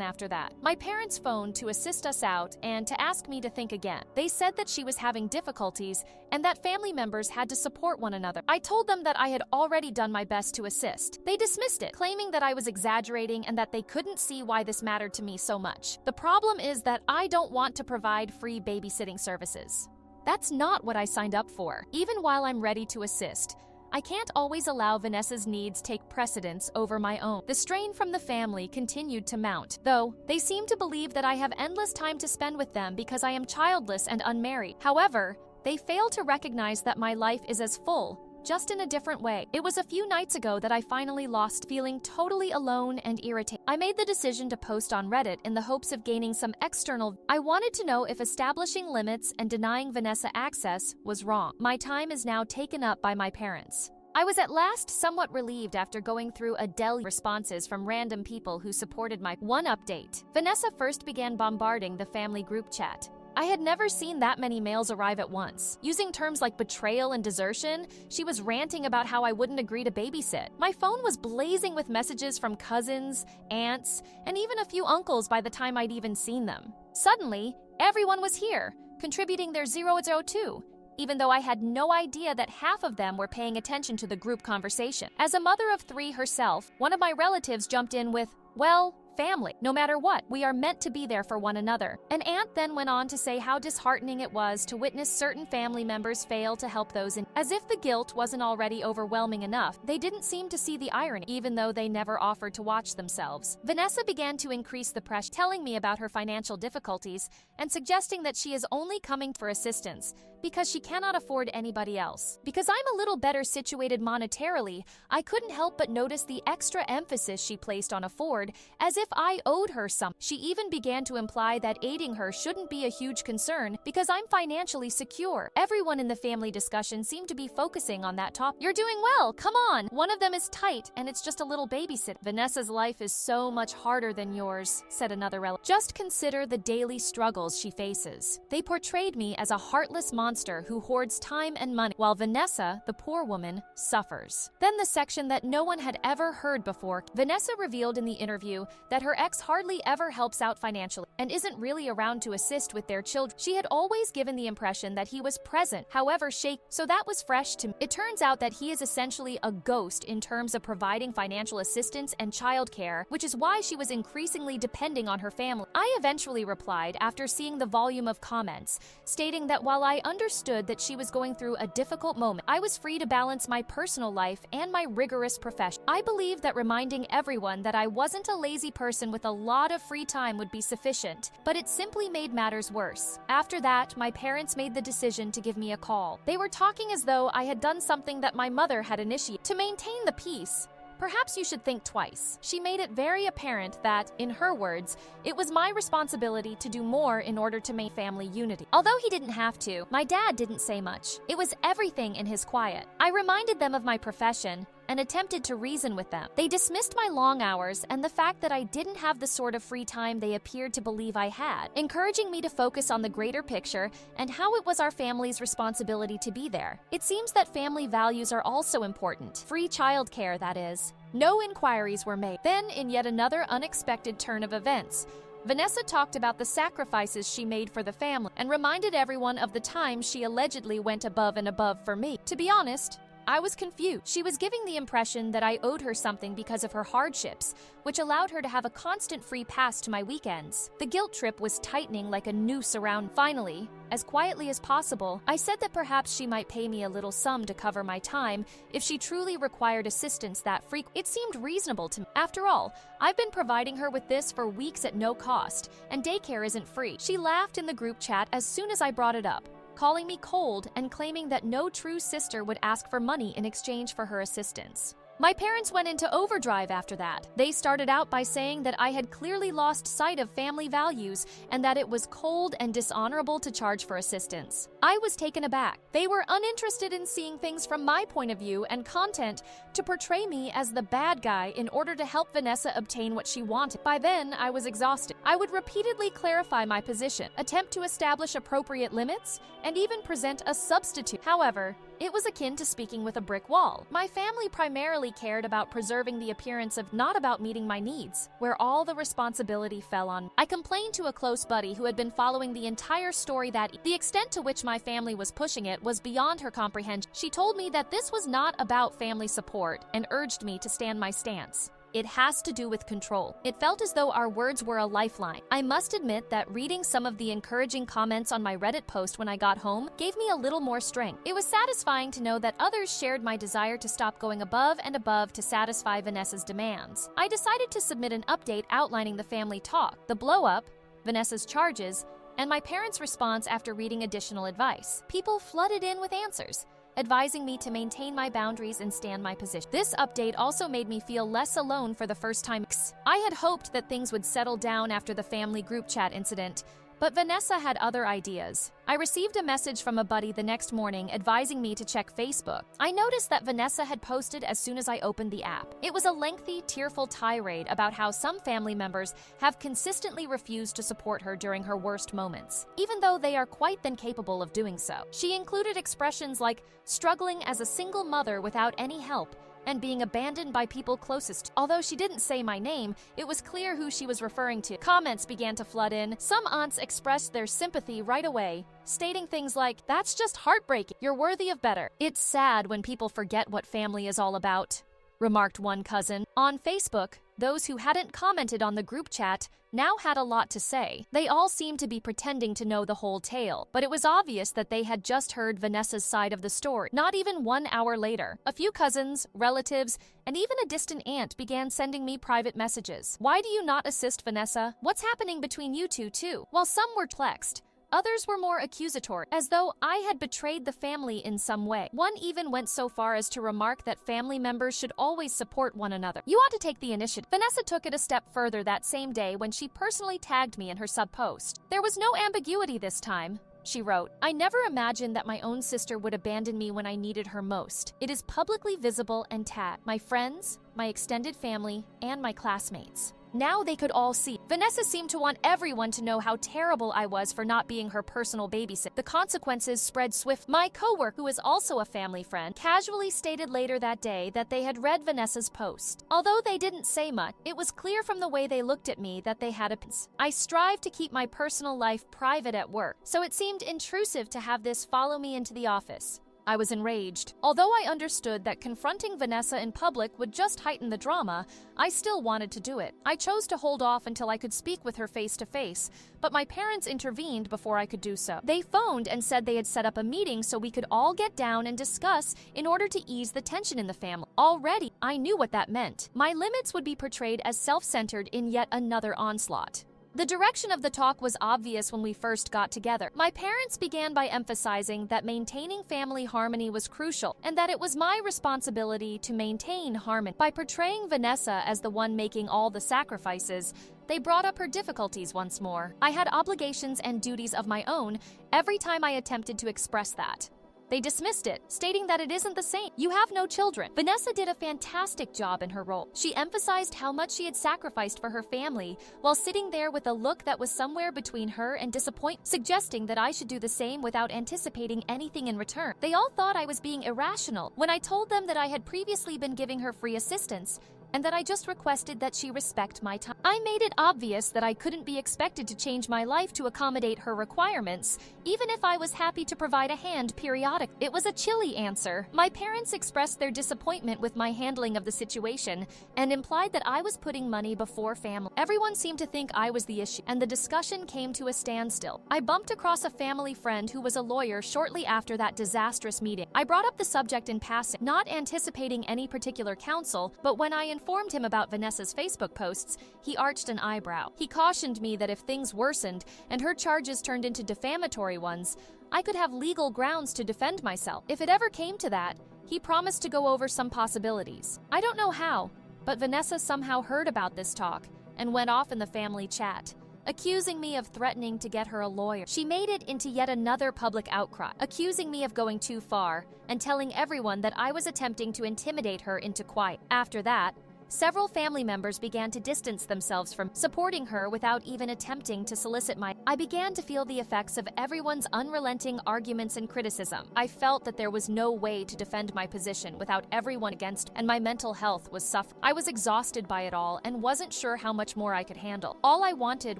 after that. My parents phoned to assist us out and to ask me to think again. They said that she was having difficulties and that family members had to support one another. I told them that I had already done my best to assist. They dismissed it, claiming that I was exaggerating and that they couldn't see why this mattered to me so much. The problem is that I don't want to provide free babysitting services. That's not what I signed up for. Even while I'm ready to assist, I can't always allow Vanessa's needs take precedence over my own. The strain from the family continued to mount, though they seem to believe that I have endless time to spend with them because I am childless and unmarried. However, they fail to recognize that my life is as full, just in a different way. It was a few nights ago that I finally lost feeling totally alone and irritated. I made the decision to post on Reddit in the hopes of gaining some external. I wanted to know if establishing limits and denying Vanessa access was wrong. My time is now taken up by my parents. I was at last somewhat relieved after going through a deluge of responses from random people who supported my one update. Vanessa first began bombarding the family group chat. I had never seen that many mails arrive at once. Using terms like betrayal and desertion, she was ranting about how I wouldn't agree to babysit. My phone was blazing with messages from cousins, aunts, and even a few uncles by the time I'd even seen them. Suddenly, everyone was here, contributing their 002, even though I had no idea that half of them were paying attention to the group conversation. As a mother of 3 herself, one of my relatives jumped in with, "Well, family. No matter what, we are meant to be there for one another." An aunt then went on to say how disheartening it was to witness certain family members fail to help those in. As if the guilt wasn't already overwhelming enough, they didn't seem to see the irony, even though they never offered to watch themselves. Vanessa began to increase the pressure, telling me about her financial difficulties and suggesting that she is only coming for assistance because she cannot afford anybody else. Because I'm a little better situated monetarily, I couldn't help but notice the extra emphasis she placed on afford, as if I owed her some. She even began to imply that aiding her shouldn't be a huge concern because I'm financially secure. Everyone in the family discussion seemed to be focusing on that topic. "You're doing well, come on. One of them is tight and it's just a little babysit." "Vanessa's life is so much harder than yours," said another relative. "Just consider the daily struggles she faces." They portrayed me as a heartless monster who hoards time and money, while Vanessa, the poor woman, suffers. Then the section that no one had ever heard before. Vanessa revealed in the interview that her ex hardly ever helps out financially and isn't really around to assist with their children. She had always given the impression that he was present, however so that was fresh to me. It turns out that he is essentially a ghost in terms of providing financial assistance and childcare, which is why she was increasingly depending on her family. I eventually replied after seeing the volume of comments, stating that while I understood that she was going through a difficult moment, I was free to balance my personal life and my rigorous profession. I believe that reminding everyone that I wasn't a lazy person with a lot of free time would be sufficient, but it simply made matters worse. After that, my parents made the decision to give me a call. They were talking as though I had done something that my mother had initiated. To maintain the peace, perhaps you should think twice. She made it very apparent that, in her words, it was my responsibility to do more in order to maintain family unity. Although he didn't have to, my dad didn't say much. It was everything in his quiet. I reminded them of my profession and attempted to reason with them. They dismissed my long hours and the fact that I didn't have the sort of free time they appeared to believe I had, encouraging me to focus on the greater picture and how it was our family's responsibility to be there. It seems that family values are also important. Free childcare, that is. No inquiries were made. Then, in yet another unexpected turn of events, Vanessa talked about the sacrifices she made for the family and reminded everyone of the time she allegedly went above and above for me. To be honest, I was confused. She was giving the impression that I owed her something because of her hardships, which allowed her to have a constant free pass to my weekends. The guilt trip was tightening like a noose around. Finally, as quietly as possible, I said that perhaps she might pay me a little sum to cover my time if she truly required assistance that frequently. It seemed reasonable to me. After all, I've been providing her with this for weeks at no cost, and daycare isn't free. She laughed in the group chat as soon as I brought it up, calling me cold and claiming that no true sister would ask for money in exchange for her assistance. My parents went into overdrive after that. They started out by saying that I had clearly lost sight of family values and that it was cold and dishonorable to charge for assistance. I was taken aback. They were uninterested in seeing things from my point of view and content to portray me as the bad guy in order to help Vanessa obtain what she wanted. By then, I was exhausted. I would repeatedly clarify my position, attempt to establish appropriate limits, and even present a substitute. However, it was akin to speaking with a brick wall. My family primarily cared about preserving the appearance of, not about meeting my needs, where all the responsibility fell on. I complained to a close buddy who had been following the entire story that the extent to which my family was pushing it was beyond her comprehension. She told me that this was not about family support and urged me to stand my stance. It has to do with control. It felt as though our words were a lifeline. I must admit that reading some of the encouraging comments on my Reddit post when I got home gave me a little more strength. It was satisfying to know that others shared my desire to stop going above and above to satisfy Vanessa's demands. I decided to submit an update outlining the family talk, the blow-up, Vanessa's charges, and my parents' response after reading additional advice. People flooded in with answers, advising me to maintain my boundaries and stand my position. This update also made me feel less alone for the first time. I had hoped that things would settle down after the family group chat incident, but Vanessa had other ideas. I received a message from a buddy the next morning advising me to check Facebook. I noticed that Vanessa had posted as soon as I opened the app. It was a lengthy, tearful tirade about how some family members have consistently refused to support her during her worst moments, even though they are quite then capable of doing so. She included expressions like struggling as a single mother without any help, and being abandoned by people closest to. Although she didn't say my name, it was clear who she was referring to. Comments began to flood in. Some aunts expressed their sympathy right away, stating things like, "That's just heartbreaking. You're worthy of better." "It's sad when people forget what family is all about," remarked one cousin. On Facebook, those who hadn't commented on the group chat now had a lot to say. They all seemed to be pretending to know the whole tale, but it was obvious that they had just heard Vanessa's side of the story. Not even 1 hour later, a few cousins, relatives, and even a distant aunt began sending me private messages. "Why do you not assist Vanessa? What's happening between you two too?" While some were perplexed, others were more accusatory, as though I had betrayed the family in some way. One even went so far as to remark that family members should always support one another. "You ought to take the initiative." Vanessa took it a step further that same day when she personally tagged me in her sub-post. "There was no ambiguity this time," she wrote. "I never imagined that my own sister would abandon me when I needed her most. It is publicly visible and tagged. My friends, my extended family, and my classmates. Now they could all see." Vanessa seemed to want everyone to know how terrible I was for not being her personal babysitter. The consequences spread swift. My coworker, who is also a family friend, casually stated later that day that they had read Vanessa's post. Although they didn't say much, it was clear from the way they looked at me that they had opinions. I strive to keep my personal life private at work, so it seemed intrusive to have this follow me into the office. I was enraged. Although I understood that confronting Vanessa in public would just heighten the drama, I still wanted to do it. I chose to hold off until I could speak with her face to face, but my parents intervened before I could do so. They phoned and said they had set up a meeting so we could all get down and discuss in order to ease the tension in the family. Already, I knew what that meant. My limits would be portrayed as self-centered in yet another onslaught. The direction of the talk was obvious when we first got together. My parents began by emphasizing that maintaining family harmony was crucial and that it was my responsibility to maintain harmony. By portraying Vanessa as the one making all the sacrifices, they brought up her difficulties once more. I had obligations and duties of my own every time I attempted to express that. They dismissed it, stating that it isn't the same. "You have no children." Vanessa did a fantastic job in her role. She emphasized how much she had sacrificed for her family while sitting there with a look that was somewhere between her and disappointment, suggesting that I should do the same without anticipating anything in return. They all thought I was being irrational when I told them that I had previously been giving her free assistance and that I just requested that she respect my time. I made it obvious that I couldn't be expected to change my life to accommodate her requirements, even if I was happy to provide a hand periodically. It was a chilly answer. My parents expressed their disappointment with my handling of the situation and implied that I was putting money before family. Everyone seemed to think I was the issue, and the discussion came to a standstill. I bumped across a family friend who was a lawyer shortly after that disastrous meeting. I brought up the subject in passing, not anticipating any particular counsel, but when I informed him about Vanessa's Facebook posts, he arched an eyebrow. He cautioned me that if things worsened and her charges turned into defamatory ones, I could have legal grounds to defend myself. If it ever came to that, he promised to go over some possibilities. I don't know how, but Vanessa somehow heard about this talk and went off in the family chat, accusing me of threatening to get her a lawyer. She made it into yet another public outcry, accusing me of going too far and telling everyone that I was attempting to intimidate her into quiet. After that, several family members began to distance themselves from supporting her without even attempting to solicit my. I began to feel the effects of everyone's unrelenting arguments and criticism. I felt that there was no way to defend my position without everyone against, and my mental health was suffering. I was exhausted by it all and wasn't sure how much more I could handle. All I wanted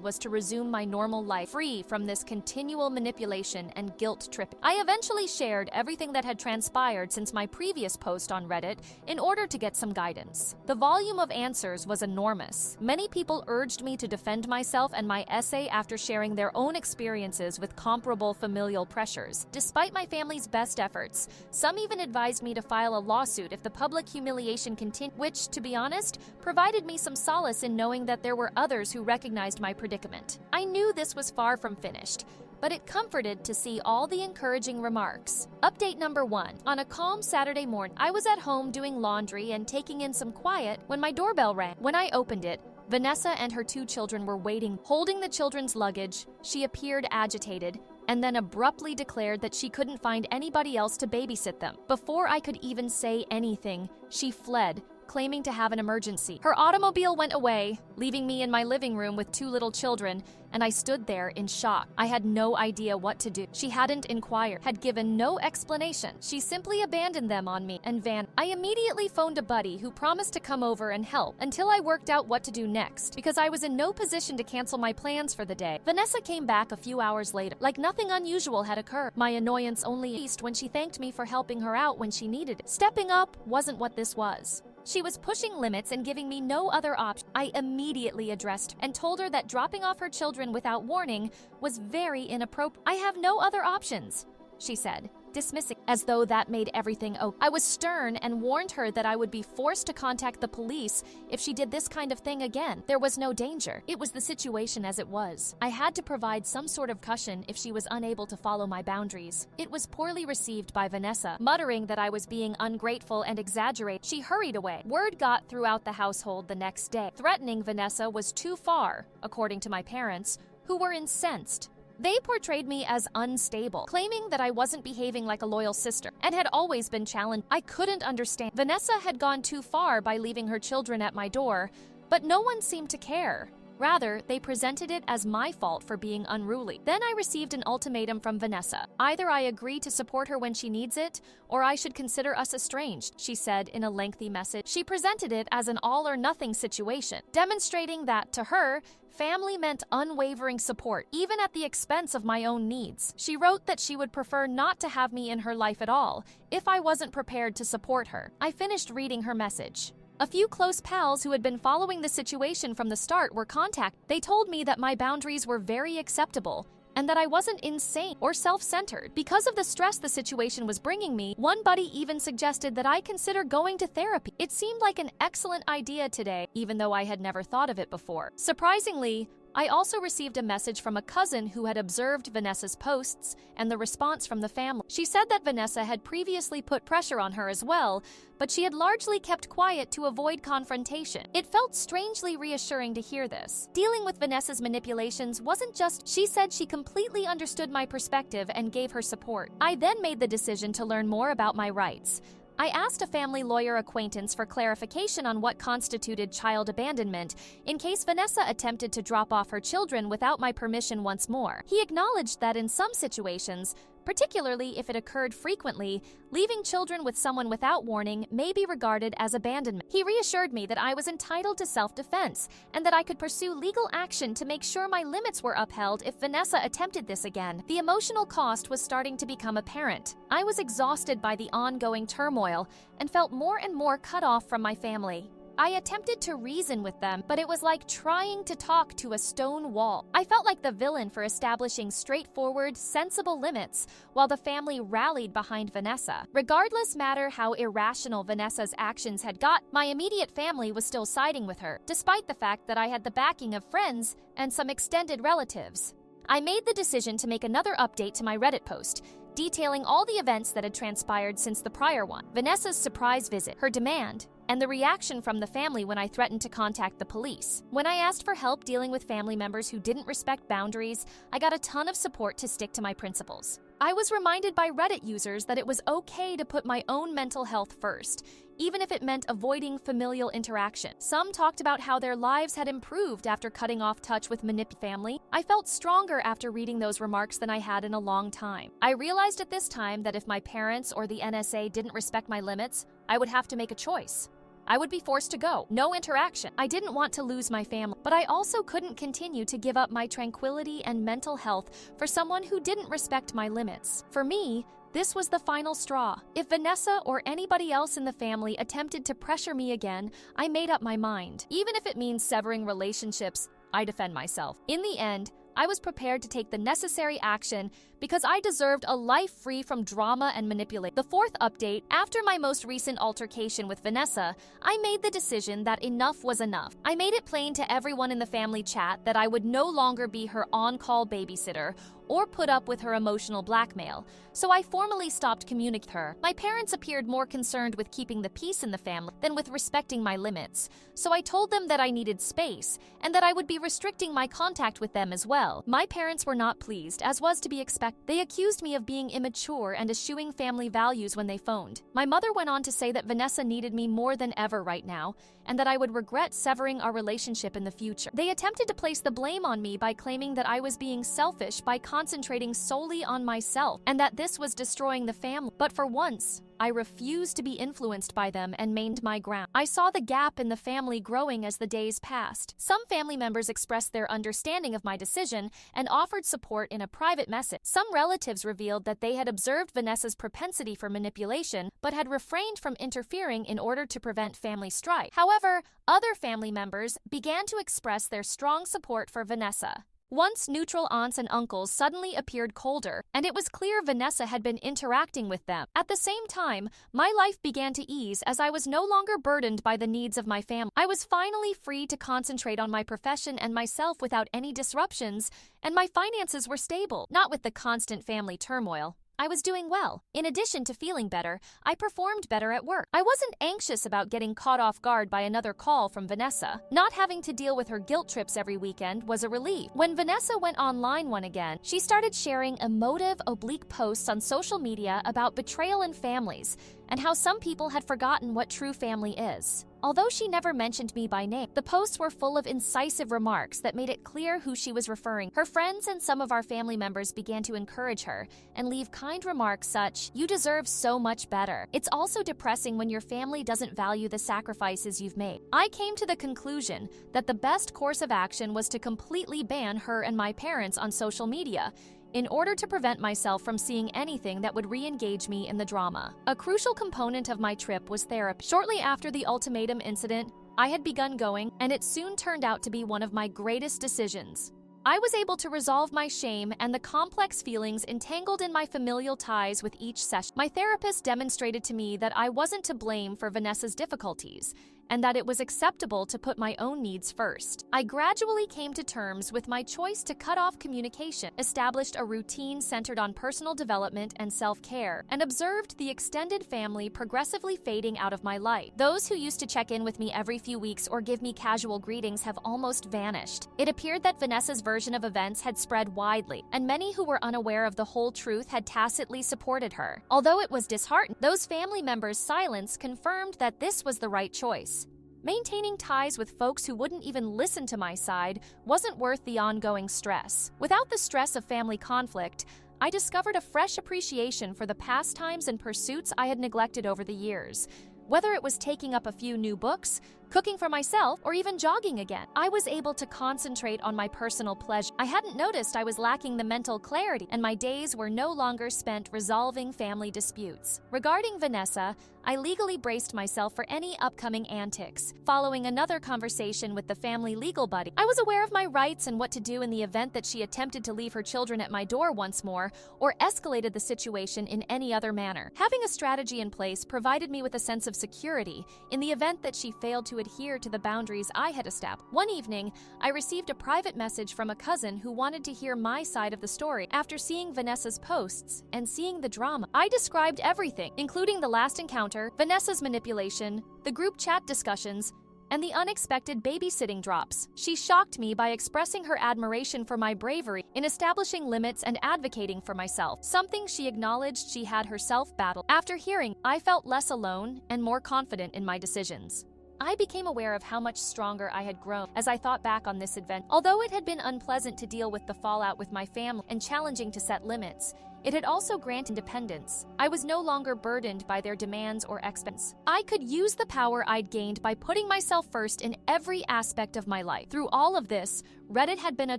was to resume my normal life, free from this continual manipulation and guilt trip. I eventually shared everything that had transpired since my previous post on Reddit in order to get some guidance. The volume of answers was enormous. Many people urged me to defend myself and my essay after sharing their own experiences with comparable familial pressures. Despite my family's best efforts, some even advised me to file a lawsuit if the public humiliation continued, which, to be honest, provided me some solace in knowing that there were others who recognized my predicament. I knew this was far from finished, but it comforted to see all the encouraging remarks. Update number 1. On a calm Saturday morning, I was at home doing laundry and taking in some quiet when my doorbell rang. When I opened it, Vanessa and her 2 children were waiting. Holding the children's luggage, she appeared agitated and then abruptly declared that she couldn't find anybody else to babysit them. Before I could even say anything, she fled, claiming to have an emergency. Her automobile went away, leaving me in my living room with 2 little children, and I stood there in shock. I had no idea what to do. She hadn't inquired, had given no explanation. She simply abandoned them on me and vanished. I immediately phoned a buddy who promised to come over and help until I worked out what to do next, because I was in no position to cancel my plans for the day. Vanessa came back a few hours later, like nothing unusual had occurred. My annoyance only eased when she thanked me for helping her out when she needed it. Stepping up wasn't what this was. She was pushing limits and giving me no other option. I immediately addressed and told her that dropping off her children without warning was very inappropriate. I have no other options, she said, dismissing as though that made everything okay. I was stern and warned her that I would be forced to contact the police if she did this kind of thing again. There was no danger. It was the situation as it was. I had to provide some sort of cushion if she was unable to follow my boundaries. It was poorly received by Vanessa, muttering that I was being ungrateful and exaggerating. She hurried away. Word got throughout the household the next day. Threatening Vanessa was too far, according to my parents, who were incensed. They portrayed me as unstable, claiming that I wasn't behaving like a loyal sister and had always been challenged. I couldn't understand. Vanessa had gone too far by leaving her children at my door, but no one seemed to care. Rather, they presented it as my fault for being unruly. Then I received an ultimatum from Vanessa. Either I agree to support her when she needs it, or I should consider us estranged, she said in a lengthy message. She presented it as an all-or-nothing situation, demonstrating that, to her, family meant unwavering support, even at the expense of my own needs. She wrote that she would prefer not to have me in her life at all, if I wasn't prepared to support her. I finished reading her message. A few close pals who had been following the situation from the start were contacted. They told me that my boundaries were very acceptable and that I wasn't insane or self-centered. Because of the stress the situation was bringing me, one buddy even suggested that I consider going to therapy. It seemed like an excellent idea today, even though I had never thought of it before. Surprisingly, I also received a message from a cousin who had observed Vanessa's posts and the response from the family. She said that Vanessa had previously put pressure on her as well, but she had largely kept quiet to avoid confrontation. It felt strangely reassuring to hear this. Dealing with Vanessa's manipulations wasn't just, she said she completely understood my perspective and gave her support. I then made the decision to learn more about my rights. I asked a family lawyer acquaintance for clarification on what constituted child abandonment in case Vanessa attempted to drop off her children without my permission once more. He acknowledged that in some situations, particularly if it occurred frequently. Leaving children with someone without warning may be regarded as abandonment. He reassured me that I was entitled to self-defense and that I could pursue legal action to make sure my limits were upheld if Vanessa attempted this again. The emotional cost was starting to become apparent. I was exhausted by the ongoing turmoil and felt more and more cut off from my family. I attempted to reason with them, but it was like trying to talk to a stone wall. I felt like the villain for establishing straightforward, sensible limits, while the family rallied behind Vanessa. Regardless matter how irrational Vanessa's actions had got, my immediate family was still siding with her, despite the fact that I had the backing of friends and some extended relatives. I made the decision to make another update to my Reddit post, detailing all the events that had transpired since the prior one. Vanessa's surprise visit, her demand, and the reaction from the family when I threatened to contact the police. When I asked for help dealing with family members who didn't respect boundaries, I got a ton of support to stick to my principles. I was reminded by Reddit users that it was okay to put my own mental health first, even if it meant avoiding familial interaction. Some talked about how their lives had improved after cutting off touch with family. I felt stronger after reading those remarks than I had in a long time. I realized at this time that if my parents or the NSA didn't respect my limits, I would have to make a choice. I would be forced to go. No interaction. I didn't want to lose my family, but I also couldn't continue to give up my tranquility and mental health for someone who didn't respect my limits. For me, this was the final straw. If Vanessa or anybody else in the family attempted to pressure me again, I made up my mind. Even if it means severing relationships, I defend myself. In the end, I was prepared to take the necessary action because I deserved a life free from drama and manipulation. The fourth update, after my most recent altercation with Vanessa, I made the decision that enough was enough. I made it plain to everyone in the family chat that I would no longer be her on-call babysitter or put up with her emotional blackmail, so I formally stopped communicating with her. My parents appeared more concerned with keeping the peace in the family than with respecting my limits, so I told them that I needed space and that I would be restricting my contact with them as well. My parents were not pleased, as was to be expected. They accused me of being immature and eschewing family values when they phoned. My mother went on to say that Vanessa needed me more than ever right now, and that I would regret severing our relationship in the future. They attempted to place the blame on me by claiming that I was being selfish by concentrating solely on myself, and that this was destroying the family. But for once, I refused to be influenced by them and maintained my ground. I saw the gap in the family growing as the days passed. Some family members expressed their understanding of my decision and offered support in a private message. Some relatives revealed that they had observed Vanessa's propensity for manipulation, but had refrained from interfering in order to prevent family strife. However, other family members began to express their strong support for Vanessa. Once neutral aunts and uncles suddenly appeared colder, and it was clear Vanessa had been interacting with them. At the same time, my life began to ease as I was no longer burdened by the needs of my family. I was finally free to concentrate on my profession and myself without any disruptions, and my finances were stable, not with the constant family turmoil. I was doing well. In addition to feeling better, I performed better at work. I wasn't anxious about getting caught off guard by another call from Vanessa. Not having to deal with her guilt trips every weekend was a relief. When Vanessa went online once again, she started sharing emotive, oblique posts on social media about betrayal in families and how some people had forgotten what true family is. Although she never mentioned me by name, the posts were full of incisive remarks that made it clear who she was referring. Her friends and some of our family members began to encourage her and leave kind remarks such, "You deserve so much better." It's also depressing when your family doesn't value the sacrifices you've made. I came to the conclusion that the best course of action was to completely ban her and my parents on social media, in order to prevent myself from seeing anything that would re-engage me in the drama. A crucial component of my trip was therapy. Shortly after the ultimatum incident, I had begun going, and it soon turned out to be one of my greatest decisions. I was able to resolve my shame and the complex feelings entangled in my familial ties with each session. My therapist demonstrated to me that I wasn't to blame for Vanessa's difficulties, and that it was acceptable to put my own needs first. I gradually came to terms with my choice to cut off communication, established a routine centered on personal development and self-care, and observed the extended family progressively fading out of my life. Those who used to check in with me every few weeks or give me casual greetings have almost vanished. It appeared that Vanessa's version of events had spread widely, and many who were unaware of the whole truth had tacitly supported her. Although it was disheartening, those family members' silence confirmed that this was the right choice. Maintaining ties with folks who wouldn't even listen to my side wasn't worth the ongoing stress. Without the stress of family conflict, I discovered a fresh appreciation for the pastimes and pursuits I had neglected over the years. Whether it was taking up a few new books, cooking for myself, or even jogging again, I was able to concentrate on my personal pleasure. I hadn't noticed I was lacking the mental clarity, and my days were no longer spent resolving family disputes. Regarding Vanessa, I legally braced myself for any upcoming antics. Following another conversation with the family legal buddy, I was aware of my rights and what to do in the event that she attempted to leave her children at my door once more, or escalated the situation in any other manner. Having a strategy in place provided me with a sense of security in the event that she failed to adhere to the boundaries I had established. One evening, I received a private message from a cousin who wanted to hear my side of the story. After seeing Vanessa's posts and seeing the drama, I described everything, including the last encounter, Vanessa's manipulation, the group chat discussions, and the unexpected babysitting drops. She shocked me by expressing her admiration for my bravery in establishing limits and advocating for myself, something she acknowledged she had herself battled. After hearing, I felt less alone and more confident in my decisions. I became aware of how much stronger I had grown as I thought back on this event. Although it had been unpleasant to deal with the fallout with my family and challenging to set limits, it had also granted independence. I was no longer burdened by their demands or expectations. I could use the power I'd gained by putting myself first in every aspect of my life. Through all of this, Reddit had been a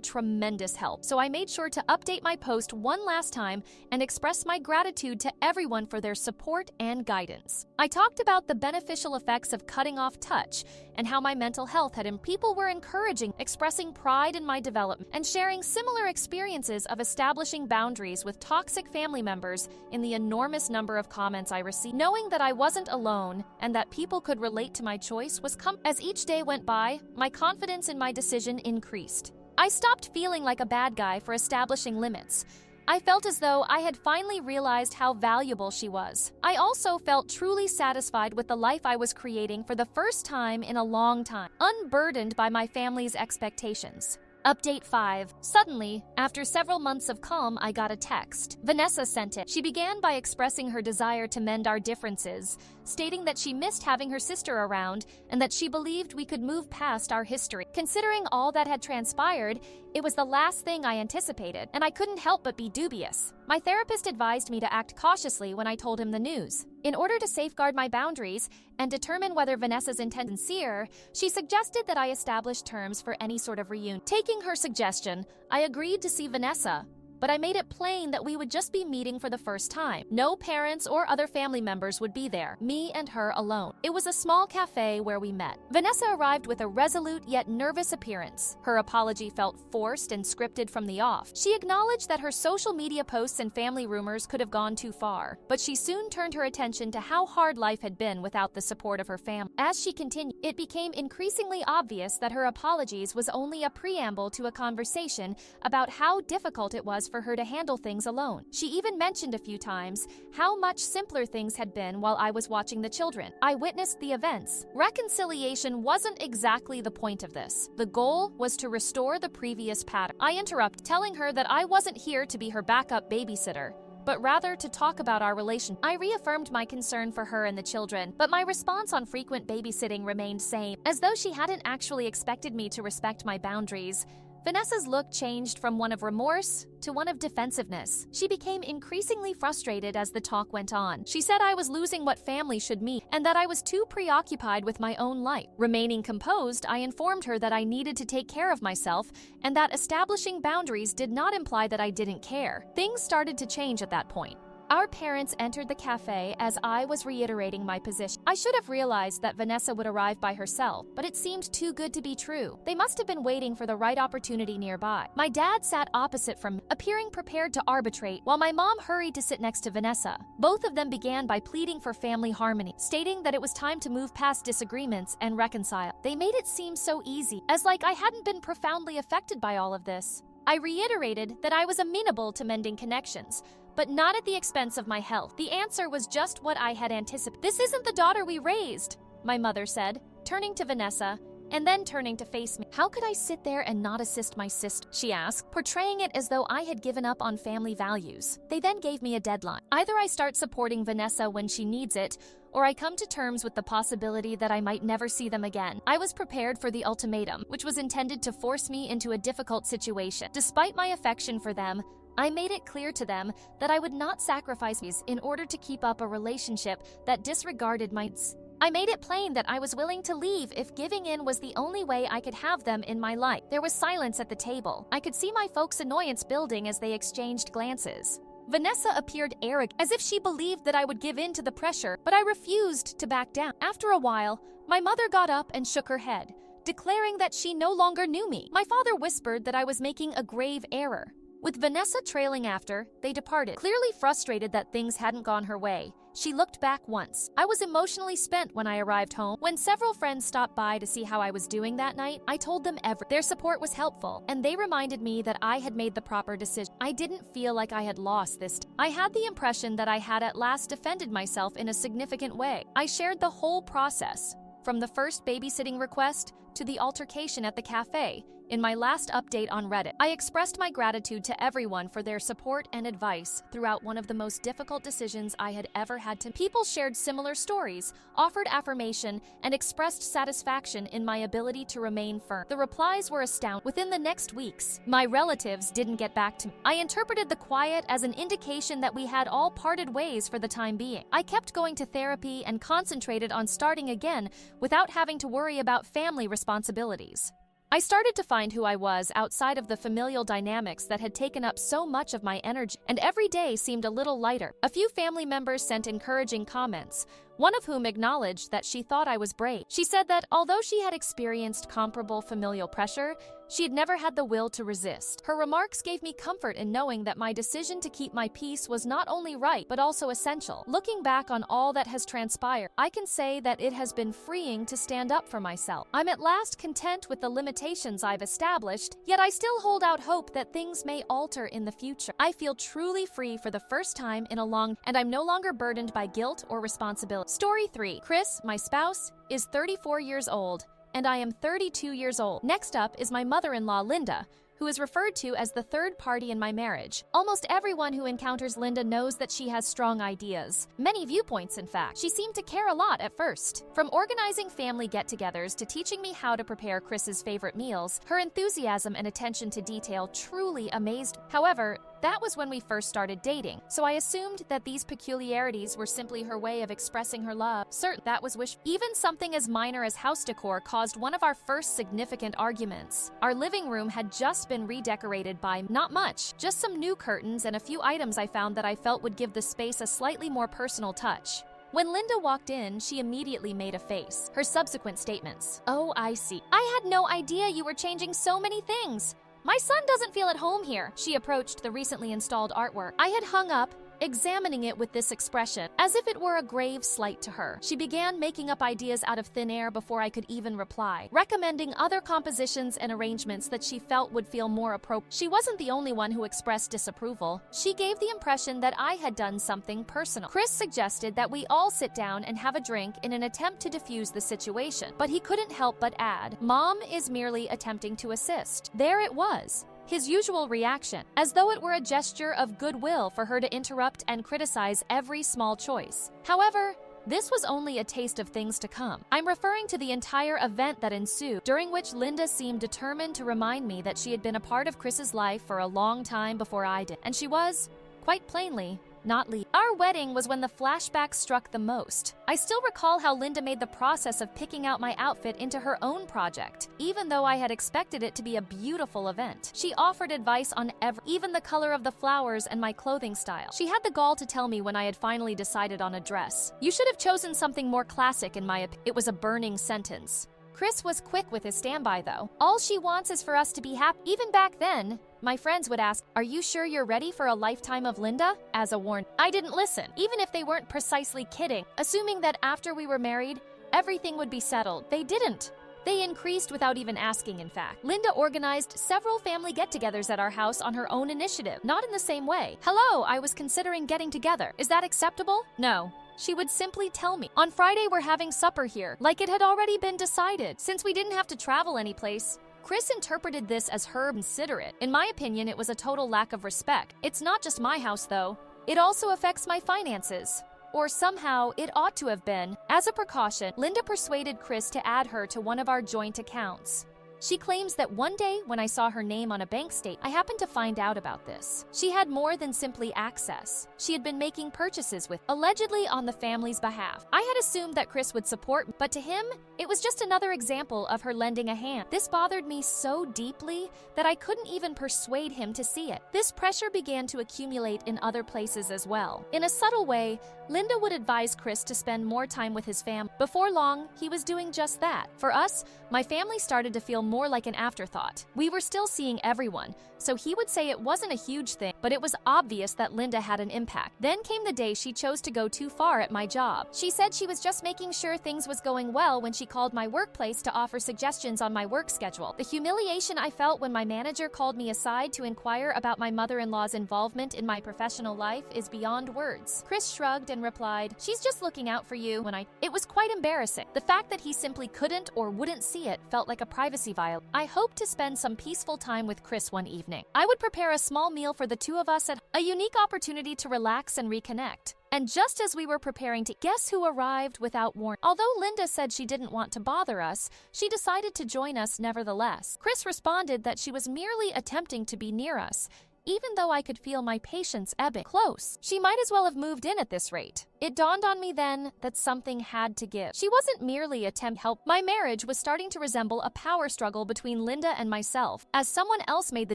tremendous help, so I made sure to update my post one last time and express my gratitude to everyone for their support and guidance. I talked about the beneficial effects of cutting off touch and how my mental health had improved. People were encouraging, expressing pride in my development, and sharing similar experiences of establishing boundaries with toxic family members in the enormous number of comments I received. Knowing that I wasn't alone and that people could relate to my choice was as each day went by, my confidence in my decision increased. I stopped feeling like a bad guy for establishing limits. I felt as though I had finally realized how valuable she was. I also felt truly satisfied with the life I was creating for the first time in a long time, unburdened by my family's expectations. Update 5. Suddenly, after several months of calm, I got a text. Vanessa sent it. She began by expressing her desire to mend our differences, stating that she missed having her sister around and that she believed we could move past our history. Considering all that had transpired, it was the last thing I anticipated, and I couldn't help but be dubious. My therapist advised me to act cautiously when I told him the news. In order to safeguard my boundaries and determine whether Vanessa's intent was sincere, she suggested that I establish terms for any sort of reunion. Taking her suggestion, I agreed to see Vanessa, but I made it plain that we would just be meeting for the first time. No parents or other family members would be there, me and her alone. It was a small cafe where we met. Vanessa arrived with a resolute yet nervous appearance. Her apology felt forced and scripted from the off. She acknowledged that her social media posts and family rumors could have gone too far, but she soon turned her attention to how hard life had been without the support of her family. As she continued, it became increasingly obvious that her apologies was only a preamble to a conversation about how difficult it was for her to handle things alone. She even mentioned a few times how much simpler things had been while I was watching the children. I witnessed the events. Reconciliation wasn't exactly the point of this. The goal was to restore the previous pattern. I interrupted, telling her that I wasn't here to be her backup babysitter, but rather to talk about our relation. I reaffirmed my concern for her and the children, but my response on frequent babysitting remained same, as though she hadn't actually expected me to respect my boundaries. Vanessa's look changed from one of remorse to one of defensiveness. She became increasingly frustrated as the talk went on. She said I was losing what family should mean and that I was too preoccupied with my own life. Remaining composed, I informed her that I needed to take care of myself and that establishing boundaries did not imply that I didn't care. Things started to change at that point. Our parents entered the cafe as I was reiterating my position. I should have realized that Vanessa would arrive by herself, but it seemed too good to be true. They must have been waiting for the right opportunity nearby. My dad sat opposite from me, appearing prepared to arbitrate, while my mom hurried to sit next to Vanessa. Both of them began by pleading for family harmony, stating that it was time to move past disagreements and reconcile. They made it seem so easy, as like I hadn't been profoundly affected by all of this. I reiterated that I was amenable to mending connections, but not at the expense of my health. The answer was just what I had anticipated. "This isn't the daughter we raised," my mother said, turning to Vanessa, and then turning to face me. "How could I sit there and not assist my sister?" she asked, portraying it as though I had given up on family values. They then gave me a deadline. Either I start supporting Vanessa when she needs it, or I come to terms with the possibility that I might never see them again. I was prepared for the ultimatum, which was intended to force me into a difficult situation. Despite my affection for them, I made it clear to them that I would not sacrifice these in order to keep up a relationship that disregarded my needs. I made it plain that I was willing to leave if giving in was the only way I could have them in my life. There was silence at the table. I could see my folks' annoyance building as they exchanged glances. Vanessa appeared arrogant, as if she believed that I would give in to the pressure, but I refused to back down. After a while, my mother got up and shook her head, declaring that she no longer knew me. My father whispered that I was making a grave error. With Vanessa trailing after, they departed. Clearly frustrated that things hadn't gone her way, she looked back once. I was emotionally spent when I arrived home. When several friends stopped by to see how I was doing that night, I told them everything. Their support was helpful, and they reminded me that I had made the proper decision. I didn't feel like I had lost this time. I had the impression that I had at last defended myself in a significant way. I shared the whole process, from the first babysitting request to the altercation at the cafe. In my last update on Reddit, I expressed my gratitude to everyone for their support and advice throughout one of the most difficult decisions I had ever had to. People shared similar stories, offered affirmation, and expressed satisfaction in my ability to remain firm. The replies were astounding. Within the next weeks, my relatives didn't get back to me. I interpreted the quiet as an indication that we had all parted ways for the time being. I kept going to therapy and concentrated on starting again without having to worry about family responsibilities. I started to find who I was outside of the familial dynamics that had taken up so much of my energy, and every day seemed a little lighter. A few family members sent encouraging comments, one of whom acknowledged that she thought I was brave. She said that although she had experienced comparable familial pressure, she had never had the will to resist. Her remarks gave me comfort in knowing that my decision to keep my peace was not only right, but also essential. Looking back on all that has transpired, I can say that it has been freeing to stand up for myself. I'm at last content with the limitations I've established, yet I still hold out hope that things may alter in the future. I feel truly free for the first time in a long, and I'm no longer burdened by guilt or responsibility. Story 3. Chris, my spouse, is 34 years old, and I am 32 years old. Next up is my mother-in-law, Linda, who is referred to as the third party in my marriage. Almost everyone who encounters Linda knows that she has strong ideas. Many viewpoints, in fact. She seemed to care a lot at first. From organizing family get-togethers to teaching me how to prepare Chris's favorite meals, her enthusiasm and attention to detail truly amazed me. However, that was when we first started dating, so I assumed that these peculiarities were simply her way of expressing her love. Certain that was wish. Even something as minor as house decor caused one of our first significant arguments. Our living room had just been redecorated by not much, just some new curtains and a few items I found that I felt would give the space a slightly more personal touch. When Linda walked in, she immediately made a face. Her subsequent statements: "Oh, I see. I had no idea you were changing so many things. My son doesn't feel at home here." She approached the recently installed artwork I had hung up, examining it with this expression, as if it were a grave slight to her. She began making up ideas out of thin air before I could even reply, recommending other compositions and arrangements that she felt would feel more appropriate. She wasn't the only one who expressed disapproval. She gave the impression that I had done something personal. Chris suggested that we all sit down and have a drink in an attempt to diffuse the situation, but he couldn't help but add, "Mom is merely attempting to assist." There it was. His usual reaction, as though it were a gesture of goodwill for her to interrupt and criticize every small choice. However, this was only a taste of things to come. I'm referring to the entire event that ensued, during which Linda seemed determined to remind me that she had been a part of Chris's life for a long time before I did, and she was, quite plainly, not leaving. Our wedding was when the flashbacks struck the most. I still recall how Linda made the process of picking out my outfit into her own project, even though I had expected it to be a beautiful event. She offered advice on even the color of the flowers and my clothing style. She had the gall to tell me when I had finally decided on a dress, "You should have chosen something more classic in my opinion." It was a burning sentence. Chris was quick with his standby, though. "All she wants is for us to be happy." Even back then, my friends would ask, "Are you sure you're ready for a lifetime of Linda?" as a warning. I didn't listen, even if they weren't precisely kidding, assuming that after we were married, everything would be settled. They didn't. They increased without even asking, in fact. Linda organized several family get-togethers at our house on her own initiative, not in the same way. "Hello, I was considering getting together. Is that acceptable?" No. She would simply tell me, "On Friday we're having supper here," like it had already been decided, since we didn't have to travel anyplace. Chris interpreted this as her considerate. In my opinion, it was a total lack of respect. It's not just my house, though. It also affects my finances. Or somehow, it ought to have been. As a precaution, Linda persuaded Chris to add her to one of our joint accounts. She claims that one day when I saw her name on a bank statement, I happened to find out about this. She had more than simply access. She had been making purchases with, allegedly on the family's behalf. I had assumed that Chris would support me, but to him, it was just another example of her lending a hand. This bothered me so deeply that I couldn't even persuade him to see it. This pressure began to accumulate in other places as well. In a subtle way, Linda would advise Chris to spend more time with his family. Before long, he was doing just that. For us, my family started to feel more like an afterthought. We were still seeing everyone, so he would say it wasn't a huge thing, but it was obvious that Linda had an impact. Then came the day she chose to go too far at my job. She said she was just making sure things was going well when she called my workplace to offer suggestions on my work schedule. The humiliation I felt when my manager called me aside to inquire about my mother-in-law's involvement in my professional life is beyond words. Chris shrugged and replied, "She's just looking out for you." It was quite embarrassing. The fact that he simply couldn't or wouldn't see it felt like a privacy violation. I hoped to spend some peaceful time with Chris one evening. I would prepare a small meal for the two of us, a unique opportunity to relax and reconnect. And just as we were preparing to, guess who arrived without warning? Although Linda said she didn't want to bother us, she decided to join us nevertheless. Chris responded that she was merely attempting to be near us, even though I could feel my patience ebbing. Close. She might as well have moved in at this rate. It dawned on me then that something had to give. She wasn't merely attempting help. My marriage was starting to resemble a power struggle between Linda and myself. As someone else made the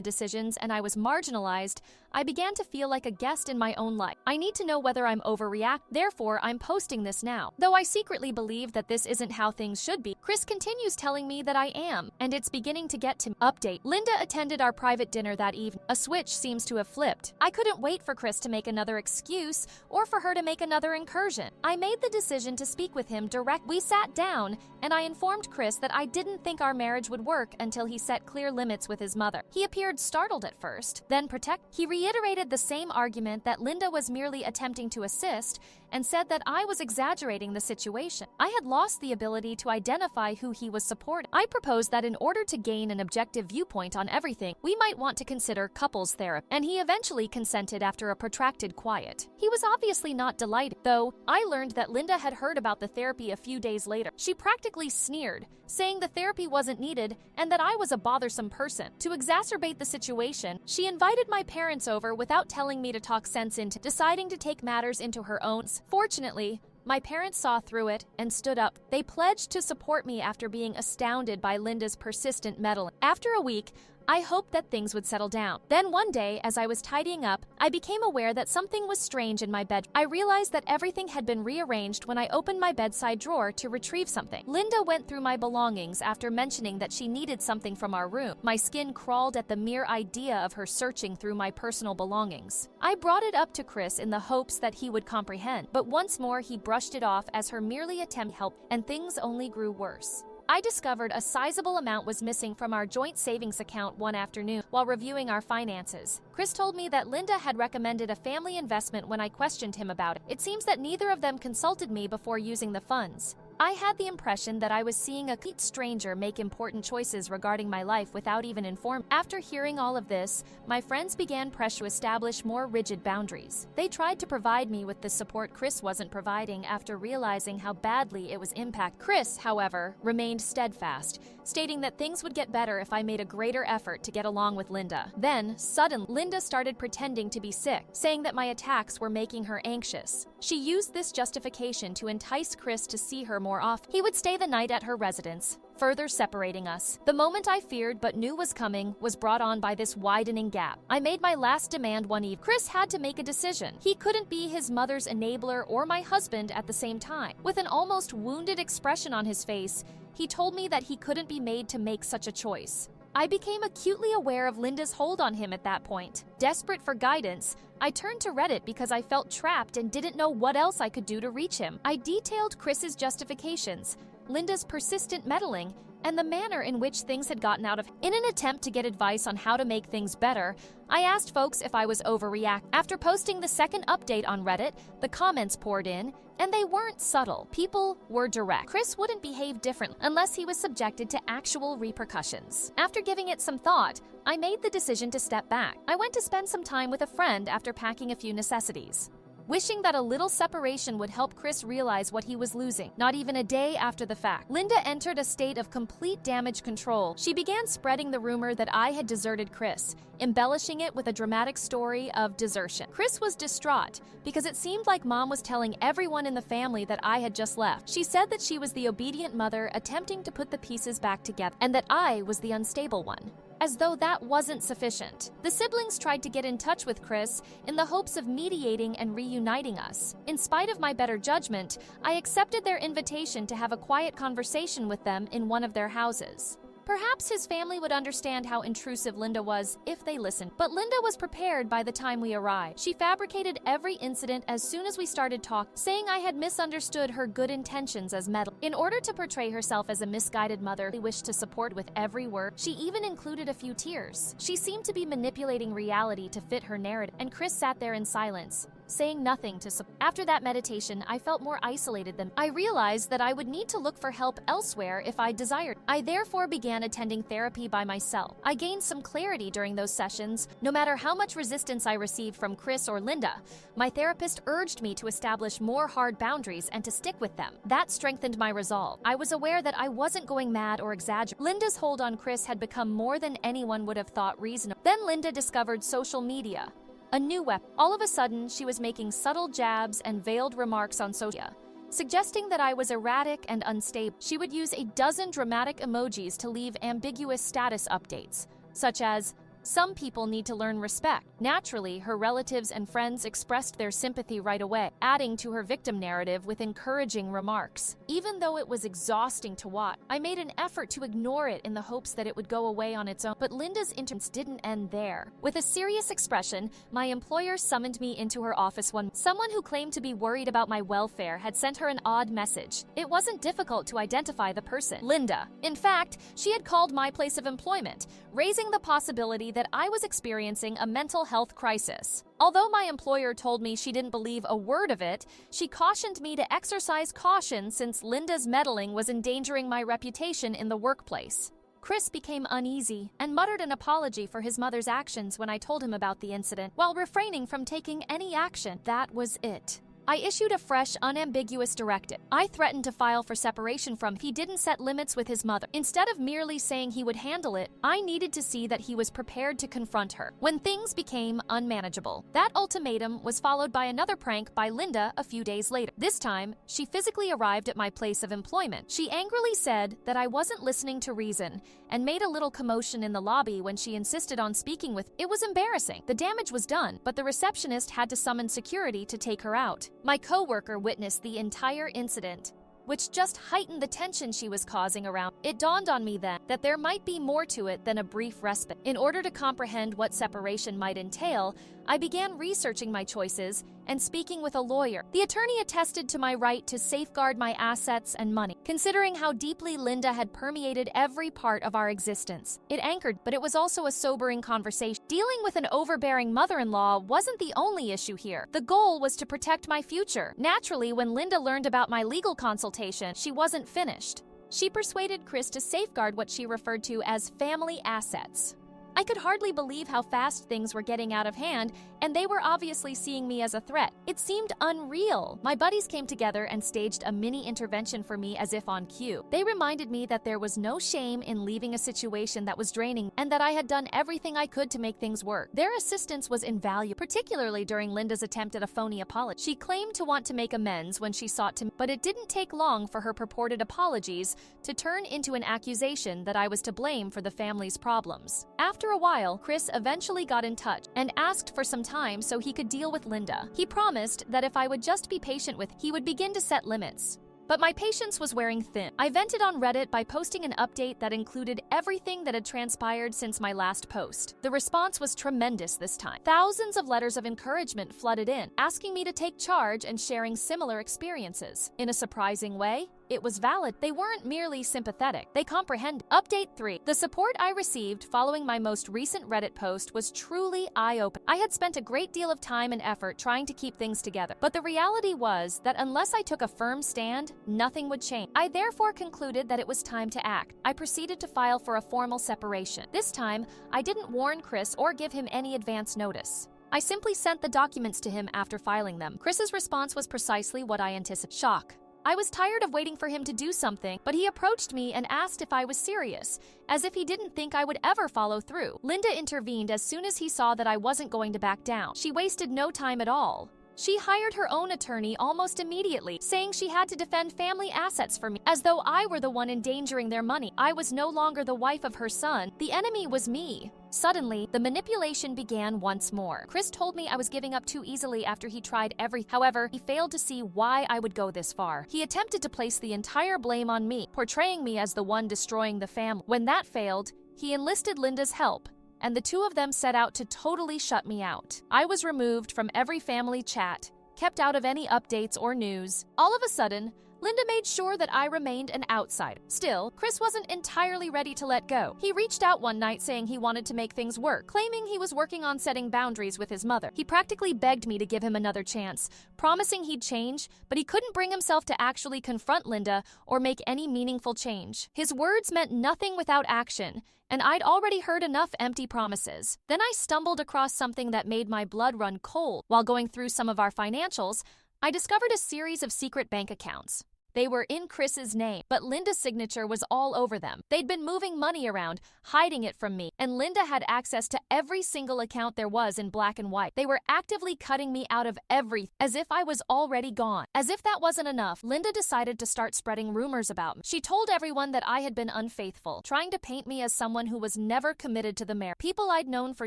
decisions and I was marginalized, I began to feel like a guest in my own life. I need to know whether I'm overreacting. Therefore, I'm posting this now. Though I secretly believe that this isn't how things should be, Chris continues telling me that I am, and it's beginning to get to me. Update. Linda attended our private dinner that evening. A switch seems to have flipped. I couldn't wait for Chris to make another excuse or for her to make another incursion. I made the decision to speak with him direct. We sat down, and I informed Chris that I didn't think our marriage would work until he set clear limits with his mother. He appeared startled at first, then he reiterated the same argument that Linda was merely attempting to assist and said that I was exaggerating the situation. I had lost the ability to identify who he was supporting. I proposed that in order to gain an objective viewpoint on everything, we might want to consider couples therapy, and he eventually consented after a protracted quiet. He was obviously not delighted, though I learned that Linda had heard about the therapy a few days later. She practically sneered, saying the therapy wasn't needed and that I was a bothersome person. To exacerbate the situation, she invited my parents over without telling me to talk sense into deciding to take matters into her own. Fortunately, my parents saw through it and stood up. They pledged to support me after being astounded by Linda's persistent meddling. After a week, I hoped that things would settle down. Then one day, as I was tidying up, I became aware that something was strange in my bed. I realized that everything had been rearranged when I opened my bedside drawer to retrieve something. Linda went through my belongings after mentioning that she needed something from our room. My skin crawled at the mere idea of her searching through my personal belongings. I brought it up to Chris in the hopes that he would comprehend, but once more he brushed it off as her merely attempt to help, and things only grew worse. I discovered a sizable amount was missing from our joint savings account one afternoon while reviewing our finances. Chris told me that Linda had recommended a family investment when I questioned him about it. It seems that neither of them consulted me before using the funds. I had the impression that I was seeing a complete stranger make important choices regarding my life without even informing. After hearing all of this, my friends began pressure to establish more rigid boundaries. They tried to provide me with the support Chris wasn't providing after realizing how badly it was impacted. Chris, however, remained steadfast, stating that things would get better if I made a greater effort to get along with Linda. Then, suddenly, Linda started pretending to be sick, saying that my attacks were making her anxious. She used this justification to entice Chris to see her more often. He would stay the night at her residence, further separating us. The moment I feared but knew was coming was brought on by this widening gap. I made my last demand one evening. Chris had to make a decision. He couldn't be his mother's enabler or my husband at the same time. With an almost wounded expression on his face, he told me that he couldn't be made to make such a choice. I became acutely aware of Linda's hold on him at that point. Desperate for guidance, I turned to Reddit because I felt trapped and didn't know what else I could do to reach him. I detailed Chris's justifications, Linda's persistent meddling, and the manner in which things had gotten out of hand. In an attempt to get advice on how to make things better, I asked folks if I was overreacting. After posting the second update on Reddit, the comments poured in, and they weren't subtle. People were direct. Chris wouldn't behave differently unless he was subjected to actual repercussions. After giving it some thought, I made the decision to step back. I went to spend some time with a friend after packing a few necessities. wishing that a little separation would help Chris realize what he was losing. Not even a day after the fact, Linda entered a state of complete damage control. She began spreading the rumor that I had deserted Chris, embellishing it with a dramatic story of desertion. Chris was distraught because it seemed like Mom was telling everyone in the family that I had just left. She said that she was the obedient mother attempting to put the pieces back together, and that I was the unstable one. As though that wasn't sufficient, the siblings tried to get in touch with Chris in the hopes of mediating and reuniting us. In spite of my better judgment, I accepted their invitation to have a quiet conversation with them in one of their houses. Perhaps his family would understand how intrusive Linda was if they listened, but Linda was prepared by the time we arrived. She fabricated every incident as soon as we started talking, saying I had misunderstood her good intentions as meddling. In order to portray herself as a misguided mother who wished to support with every word, she even included a few tears. She seemed to be manipulating reality to fit her narrative, and Chris sat there in silence, saying nothing to support. After that meditation, I felt more isolated than I realized that I would need to look for help elsewhere if I desired. I therefore began attending therapy by myself. I gained some clarity during those sessions. No matter how much resistance I received from Chris or Linda, my therapist urged me to establish more hard boundaries and to stick with them. That strengthened my resolve. I was aware that I wasn't going mad or exaggerating. Linda's hold on Chris had become more than anyone would have thought reasonable. Then Linda discovered social media, a new weapon. All of a sudden, she was making subtle jabs and veiled remarks on social media, suggesting that I was erratic and unstable. She would use a dozen dramatic emojis to leave ambiguous status updates, such as, "Some people need to learn respect." Naturally, her relatives and friends expressed their sympathy right away, adding to her victim narrative with encouraging remarks. Even though it was exhausting to watch, I made an effort to ignore it in the hopes that it would go away on its own. But Linda's interference didn't end there. With a serious expression, my employer summoned me into her office one. Someone who claimed to be worried about my welfare had sent her an odd message. It wasn't difficult to identify the person, Linda. In fact, she had called my place of employment, raising the possibility that I was experiencing a mental health crisis. Although my employer told me she didn't believe a word of it, she cautioned me to exercise caution since Linda's meddling was endangering my reputation in the workplace. Chris became uneasy and muttered an apology for his mother's actions when I told him about the incident, while refraining from taking any action. That was it. I issued a fresh, unambiguous directive. I threatened to file for separation from him if he didn't set limits with his mother. Instead of merely saying he would handle it, I needed to see that he was prepared to confront her when things became unmanageable. That ultimatum was followed by another prank by Linda a few days later. This time, she physically arrived at my place of employment. She angrily said that I wasn't listening to reason and made a little commotion in the lobby when she insisted on speaking with me. It was embarrassing. The damage was done, but the receptionist had to summon security to take her out. My coworker witnessed the entire incident, which just heightened the tension she was causing around. It dawned on me then that there might be more to it than a brief respite. In order to comprehend what separation might entail, I began researching my choices and speaking with a lawyer. The attorney attested to my right to safeguard my assets and money, considering how deeply Linda had permeated every part of our existence. It anchored, but it was also a sobering conversation. Dealing with an overbearing mother-in-law wasn't the only issue here. The goal was to protect my future. Naturally, when Linda learned about my legal consultation, she wasn't finished. She persuaded Chris to safeguard what she referred to as family assets. I could hardly believe how fast things were getting out of hand, and they were obviously seeing me as a threat. It seemed unreal. My buddies came together and staged a mini intervention for me as if on cue. They reminded me that there was no shame in leaving a situation that was draining and that I had done everything I could to make things work. Their assistance was invaluable, particularly during Linda's attempt at a phony apology. She claimed to want to make amends when she sought to, but it didn't take long for her purported apologies to turn into an accusation that I was to blame for the family's problems. After a while, Chris eventually got in touch and asked for some time so he could deal with Linda. He promised that if I would just be patient with, he would begin to set limits. But my patience was wearing thin. I vented on Reddit by posting an update that included everything that had transpired since my last post. The response was tremendous this time. Thousands of letters of encouragement flooded in, asking me to take charge and sharing similar experiences. In a surprising way, it was valid. They weren't merely sympathetic. They comprehended. Update 3. The support I received following my most recent Reddit post was truly eye-opening. I had spent a great deal of time and effort trying to keep things together, but the reality was that unless I took a firm stand, nothing would change. I therefore concluded that it was time to act. I proceeded to file for a formal separation. This time, I didn't warn Chris or give him any advance notice. I simply sent the documents to him after filing them. Chris's response was precisely what I anticipated. Shock. I was tired of waiting for him to do something, but he approached me and asked if I was serious, as if he didn't think I would ever follow through. Linda intervened as soon as he saw that I wasn't going to back down. She wasted no time at all. She hired her own attorney almost immediately, saying she had to defend family assets for me, as though I were the one endangering their money. I was no longer the wife of her son. The enemy was me. Suddenly, the manipulation began once more. Chris told me I was giving up too easily after he tried everything. However, he failed to see why I would go this far. He attempted to place the entire blame on me, portraying me as the one destroying the family. When that failed, he enlisted Linda's help, and the two of them set out to totally shut me out. I was removed from every family chat, kept out of any updates or news. All of a sudden, Linda made sure that I remained an outsider. Still, Chris wasn't entirely ready to let go. He reached out one night saying he wanted to make things work, claiming he was working on setting boundaries with his mother. He practically begged me to give him another chance, promising he'd change, but he couldn't bring himself to actually confront Linda or make any meaningful change. His words meant nothing without action, and I'd already heard enough empty promises. Then I stumbled across something that made my blood run cold. While going through some of our financials, I discovered a series of secret bank accounts. They were in Chris's name, but Linda's signature was all over them. They'd been moving money around, hiding it from me, and Linda had access to every single account there was in black and white. They were actively cutting me out of everything, as if I was already gone. As if that wasn't enough, Linda decided to start spreading rumors about me. She told everyone that I had been unfaithful, trying to paint me as someone who was never committed to the marriage. People I'd known for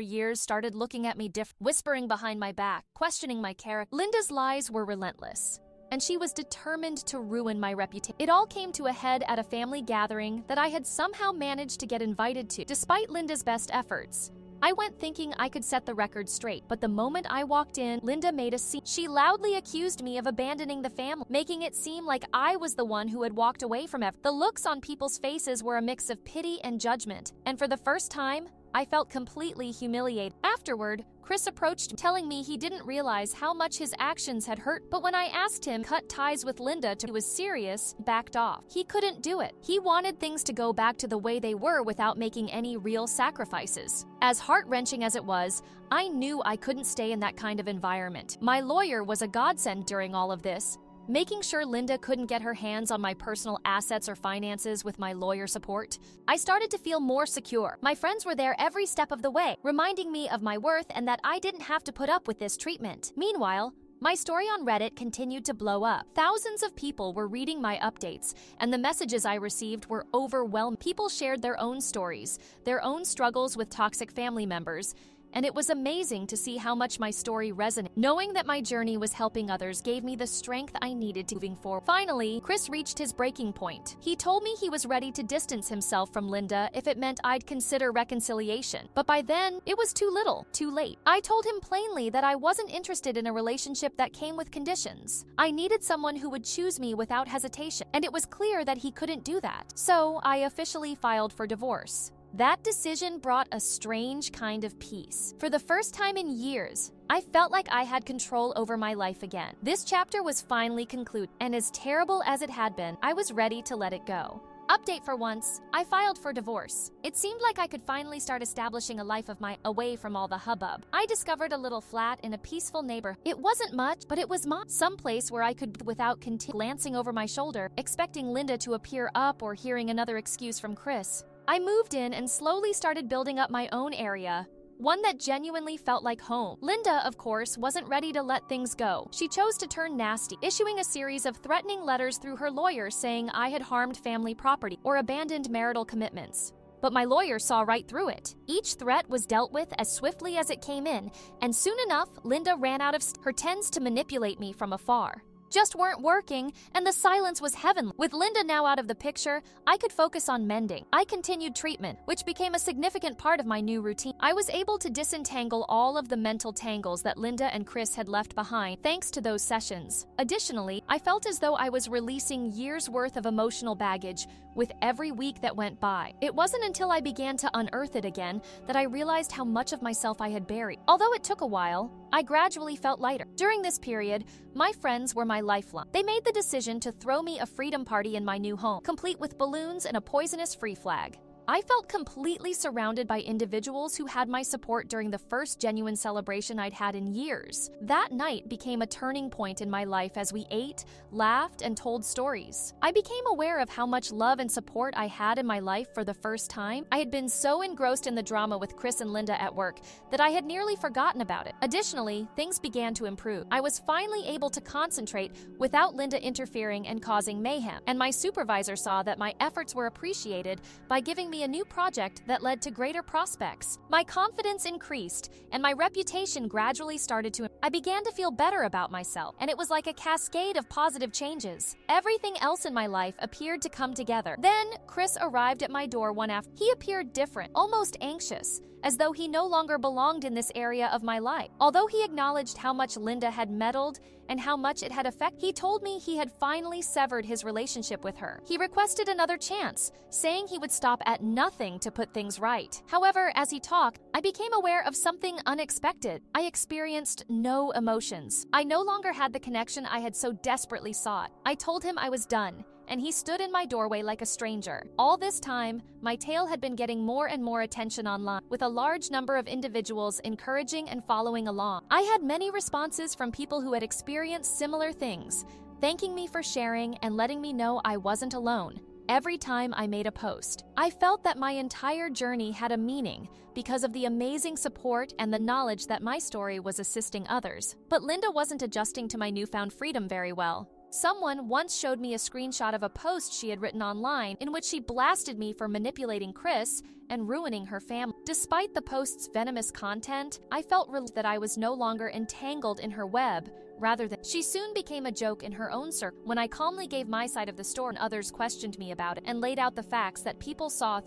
years started looking at me differently, whispering behind my back, questioning my character. Linda's lies were relentless, and she was determined to ruin my reputation. It all came to a head at a family gathering that I had somehow managed to get invited to. Despite Linda's best efforts, I went thinking I could set the record straight, but the moment I walked in, Linda made a scene. She loudly accused me of abandoning the family, making it seem like I was the one who had walked away from everything. The looks on people's faces were a mix of pity and judgment, and for the first time, I felt completely humiliated. Afterward, Chris approached me, telling me he didn't realize how much his actions had hurt, but when I asked him to cut ties with Linda he was serious, backed off. He couldn't do it. He wanted things to go back to the way they were without making any real sacrifices. As heart-wrenching as it was, I knew I couldn't stay in that kind of environment. My lawyer was a godsend during all of this, making sure Linda couldn't get her hands on my personal assets or finances with my lawyer support. I started to feel more secure. My friends were there every step of the way, reminding me of my worth and that I didn't have to put up with this treatment. Meanwhile, my story on Reddit continued to blow up. Thousands of people were reading my updates, and the messages I received were overwhelming. People shared their own stories, their own struggles with toxic family members, and it was amazing to see how much my story resonated. Knowing that my journey was helping others gave me the strength I needed to moving forward. Finally, Chris reached his breaking point. He told me he was ready to distance himself from Linda if it meant I'd consider reconciliation. But by then, it was too little, too late. I told him plainly that I wasn't interested in a relationship that came with conditions. I needed someone who would choose me without hesitation, and it was clear that he couldn't do that. So I officially filed for divorce. That decision brought a strange kind of peace. For the first time in years, I felt like I had control over my life again. This chapter was finally concluded, and as terrible as it had been, I was ready to let it go. Update for once, I filed for divorce. It seemed like I could finally start establishing a life of my away from all the hubbub. I discovered a little flat in a peaceful neighborhood. It wasn't much, but it was some place where I could without glancing over my shoulder, expecting Linda to appear up or hearing another excuse from Chris. I moved in and slowly started building up my own area, one that genuinely felt like home. Linda, of course, wasn't ready to let things go. She chose to turn nasty, issuing a series of threatening letters through her lawyer saying I had harmed family property or abandoned marital commitments. But my lawyer saw right through it. Each threat was dealt with as swiftly as it came in, and soon enough, Linda ran out of her tends to manipulate me from afar just weren't working, and the silence was heavenly. With Linda now out of the picture, I could focus on mending. I continued treatment, which became a significant part of my new routine. I was able to disentangle all of the mental tangles that Linda and Chris had left behind thanks to those sessions. Additionally, I felt as though I was releasing years' worth of emotional baggage with every week that went by. It wasn't until I began to unearth it again that I realized how much of myself I had buried. Although it took a while, I gradually felt lighter. During this period, my friends were my lifeline. They made the decision to throw me a freedom party in my new home, complete with balloons and a poisonous free flag. I felt completely surrounded by individuals who had my support during the first genuine celebration I'd had in years. That night became a turning point in my life as we ate, laughed, and told stories. I became aware of how much love and support I had in my life for the first time. I had been so engrossed in the drama with Chris and Linda at work that I had nearly forgotten about it. Additionally, things began to improve. I was finally able to concentrate without Linda interfering and causing mayhem, and my supervisor saw that my efforts were appreciated by giving me a new project that led to greater prospects. My confidence increased, and my reputation gradually started to. I began to feel better about myself, and it was like a cascade of positive changes. Everything else in my life appeared to come together. Then, Chris arrived at my door one afternoon. He appeared different, almost anxious, as though he no longer belonged in this area of my life. Although he acknowledged how much Linda had meddled and how much it had affected, he told me he had finally severed his relationship with her. He requested another chance, saying he would stop at nothing to put things right. However, as he talked, I became aware of something unexpected. I experienced no emotions. I no longer had the connection I had so desperately sought. I told him I was done, and he stood in my doorway like a stranger. All this time, my tale had been getting more and more attention online, with a large number of individuals encouraging and following along. I had many responses from people who had experienced similar things, thanking me for sharing and letting me know I wasn't alone. Every time I made a post, I felt that my entire journey had a meaning because of the amazing support and the knowledge that my story was assisting others. But Linda wasn't adjusting to my newfound freedom very well. Someone once showed me a screenshot of a post she had written online in which she blasted me for manipulating Chris and ruining her family. Despite the post's venomous content, I felt relieved that I was no longer entangled in her web. Rather than, she soon became a joke in her own circle. When I calmly gave my side of the story and others questioned me about it and laid out the facts that people saw,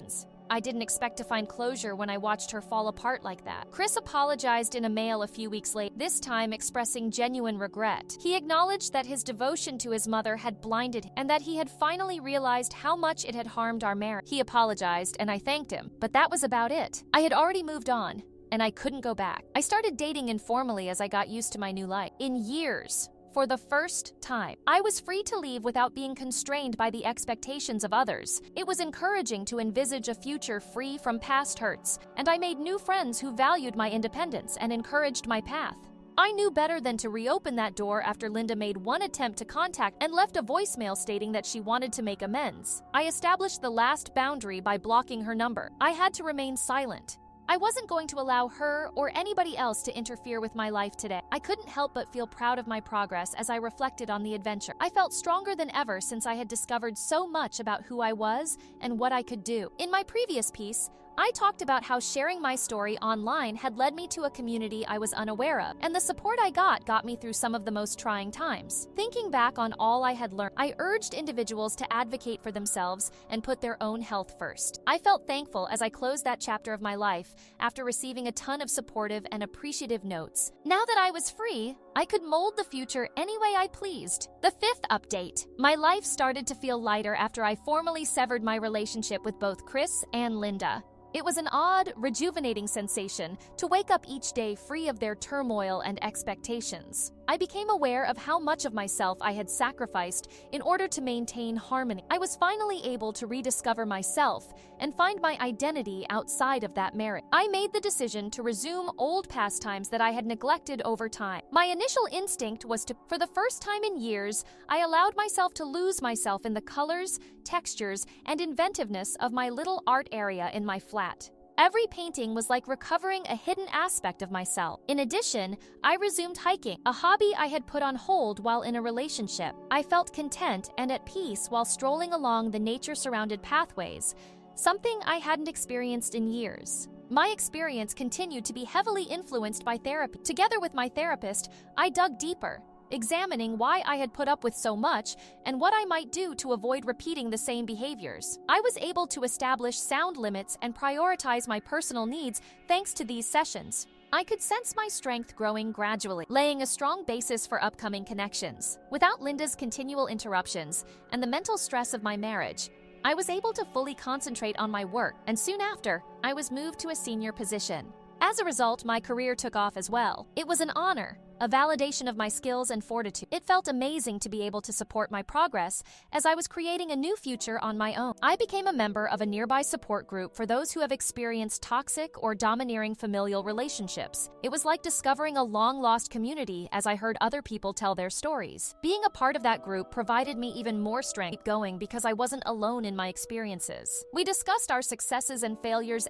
I didn't expect to find closure when I watched her fall apart like that. Chris apologized in a mail a few weeks later, this time expressing genuine regret. He acknowledged that his devotion to his mother had blinded him and that he had finally realized how much it had harmed our marriage. He apologized and I thanked him, but that was about it. I had already moved on, and I couldn't go back. I started dating informally as I got used to my new life. In years, for the first time, I was free to leave without being constrained by the expectations of others. It was encouraging to envisage a future free from past hurts, and I made new friends who valued my independence and encouraged my path. I knew better than to reopen that door after Linda made one attempt to contact and left a voicemail stating that she wanted to make amends. I established the last boundary by blocking her number. I had to remain silent. I wasn't going to allow her or anybody else to interfere with my life today. I couldn't help but feel proud of my progress as I reflected on the adventure. I felt stronger than ever since I had discovered so much about who I was and what I could do. In my previous piece, I talked about how sharing my story online had led me to a community I was unaware of, and the support I got me through some of the most trying times. Thinking back on all I had learned, I urged individuals to advocate for themselves and put their own health first. I felt thankful as I closed that chapter of my life after receiving a ton of supportive and appreciative notes. Now that I was free, I could mold the future any way I pleased. The fifth update. My life started to feel lighter after I formally severed my relationship with both Chris and Linda. It was an odd, rejuvenating sensation to wake up each day free of their turmoil and expectations. I became aware of how much of myself I had sacrificed in order to maintain harmony. I was finally able to rediscover myself and find my identity outside of that marriage. I made the decision to resume old pastimes that I had neglected over time. My initial instinct was to, for the first time in years, I allowed myself to lose myself in the colors, textures, and inventiveness of my little art area in my flat. Every painting was like recovering a hidden aspect of myself. In addition, I resumed hiking, a hobby I had put on hold while in a relationship. I felt content and at peace while strolling along the nature-surrounded pathways, something I hadn't experienced in years. My experience continued to be heavily influenced by therapy. Together with my therapist, I dug deeper, examining why I had put up with so much and what I might do to avoid repeating the same behaviors. I was able to establish sound limits and prioritize my personal needs thanks to these sessions. I could sense my strength growing gradually, laying a strong basis for upcoming connections. Without Linda's continual interruptions and the mental stress of my marriage, I was able to fully concentrate on my work, and soon after, I was moved to a senior position. As a result, my career took off as well. It was an honor, a validation of my skills and fortitude. It felt amazing to be able to support my progress as I was creating a new future on my own. I became a member of a nearby support group for those who have experienced toxic or domineering familial relationships. It was like discovering a long-lost community as I heard other people tell their stories. Being a part of that group provided me even more strength to keep going because I wasn't alone in my experiences. We discussed our successes and failures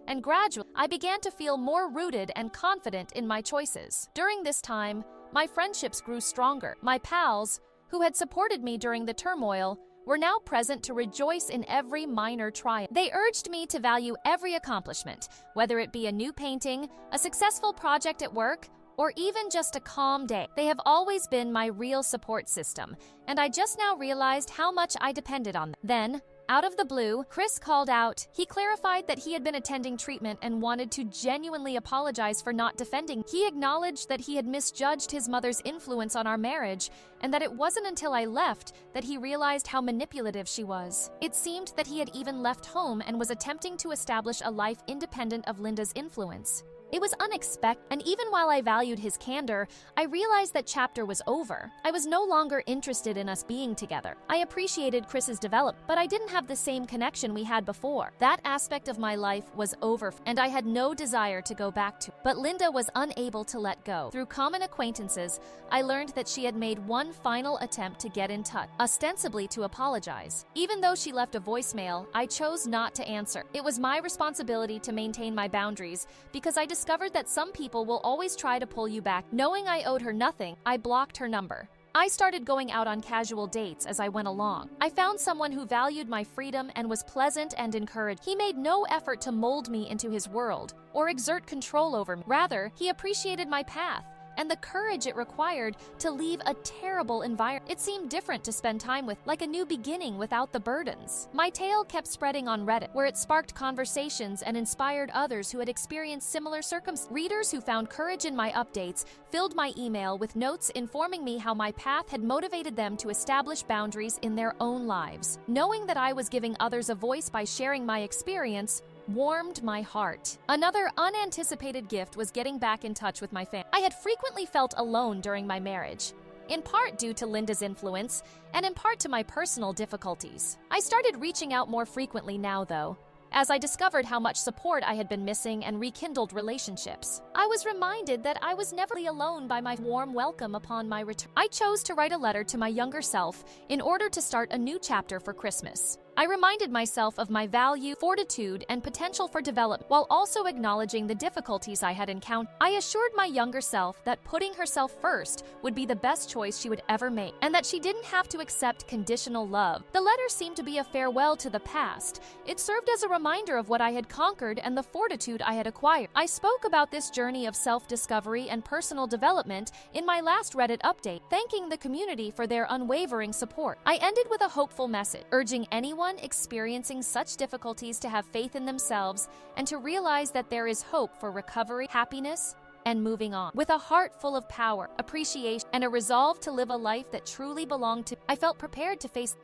and gradually I began to feel more rooted and confident in my choices. During this time, my friendships grew stronger. My pals, who had supported me during the turmoil, were now present to rejoice in every minor triumph. They urged me to value every accomplishment, whether it be a new painting, a successful project at work, or even just a calm day. They have always been my real support system, and I just now realized how much I depended on them. Then, out of the blue, Chris called out. He clarified that he had been attending treatment and wanted to genuinely apologize for not defending. He acknowledged that he had misjudged his mother's influence on our marriage and that it wasn't until I left that he realized how manipulative she was. It seemed that he had even left home and was attempting to establish a life independent of Linda's influence. It was unexpected, and even while I valued his candor, I realized that chapter was over. I was no longer interested in us being together. I appreciated Chris's development, but I didn't have the same connection we had before. That aspect of my life was over, and I had no desire to go back to it. But Linda was unable to let go. Through common acquaintances, I learned that she had made one final attempt to get in touch, ostensibly to apologize. Even though she left a voicemail, I chose not to answer. It was my responsibility to maintain my boundaries because I discovered that some people will always try to pull you back. Knowing I owed her nothing, I blocked her number. I started going out on casual dates as I went along. I found someone who valued my freedom and was pleasant and encouraged. He made no effort to mold me into his world or exert control over me. Rather, he appreciated my path and the courage it required to leave a terrible environment. It seemed different to spend time with, like a new beginning without the burdens. My tale kept spreading on Reddit, where it sparked conversations and inspired others who had experienced similar circumstances. Readers who found courage in my updates filled my email with notes informing me how my path had motivated them to establish boundaries in their own lives. Knowing that I was giving others a voice by sharing my experience warmed my heart. Another unanticipated gift was getting back in touch with my family. I had frequently felt alone during my marriage, in part due to Linda's influence, and in part to my personal difficulties. I started reaching out more frequently now, though, as I discovered how much support I had been missing and rekindled relationships. I was reminded that I was never alone by my warm welcome upon my return. I chose to write a letter to my younger self in order to start a new chapter for Christmas. I reminded myself of my value, fortitude, and potential for development, while also acknowledging the difficulties I had encountered. I assured my younger self that putting herself first would be the best choice she would ever make, and that she didn't have to accept conditional love. The letter seemed to be a farewell to the past. It served as a reminder of what I had conquered and the fortitude I had acquired. I spoke about this journey of self-discovery and personal development in my last Reddit update, thanking the community for their unwavering support. I ended with a hopeful message, urging anyone experiencing such difficulties to have faith in themselves and to realize that there is hope for recovery, happiness, and moving on. With a heart full of power, appreciation, and a resolve to live a life that truly belonged to me, I felt prepared to face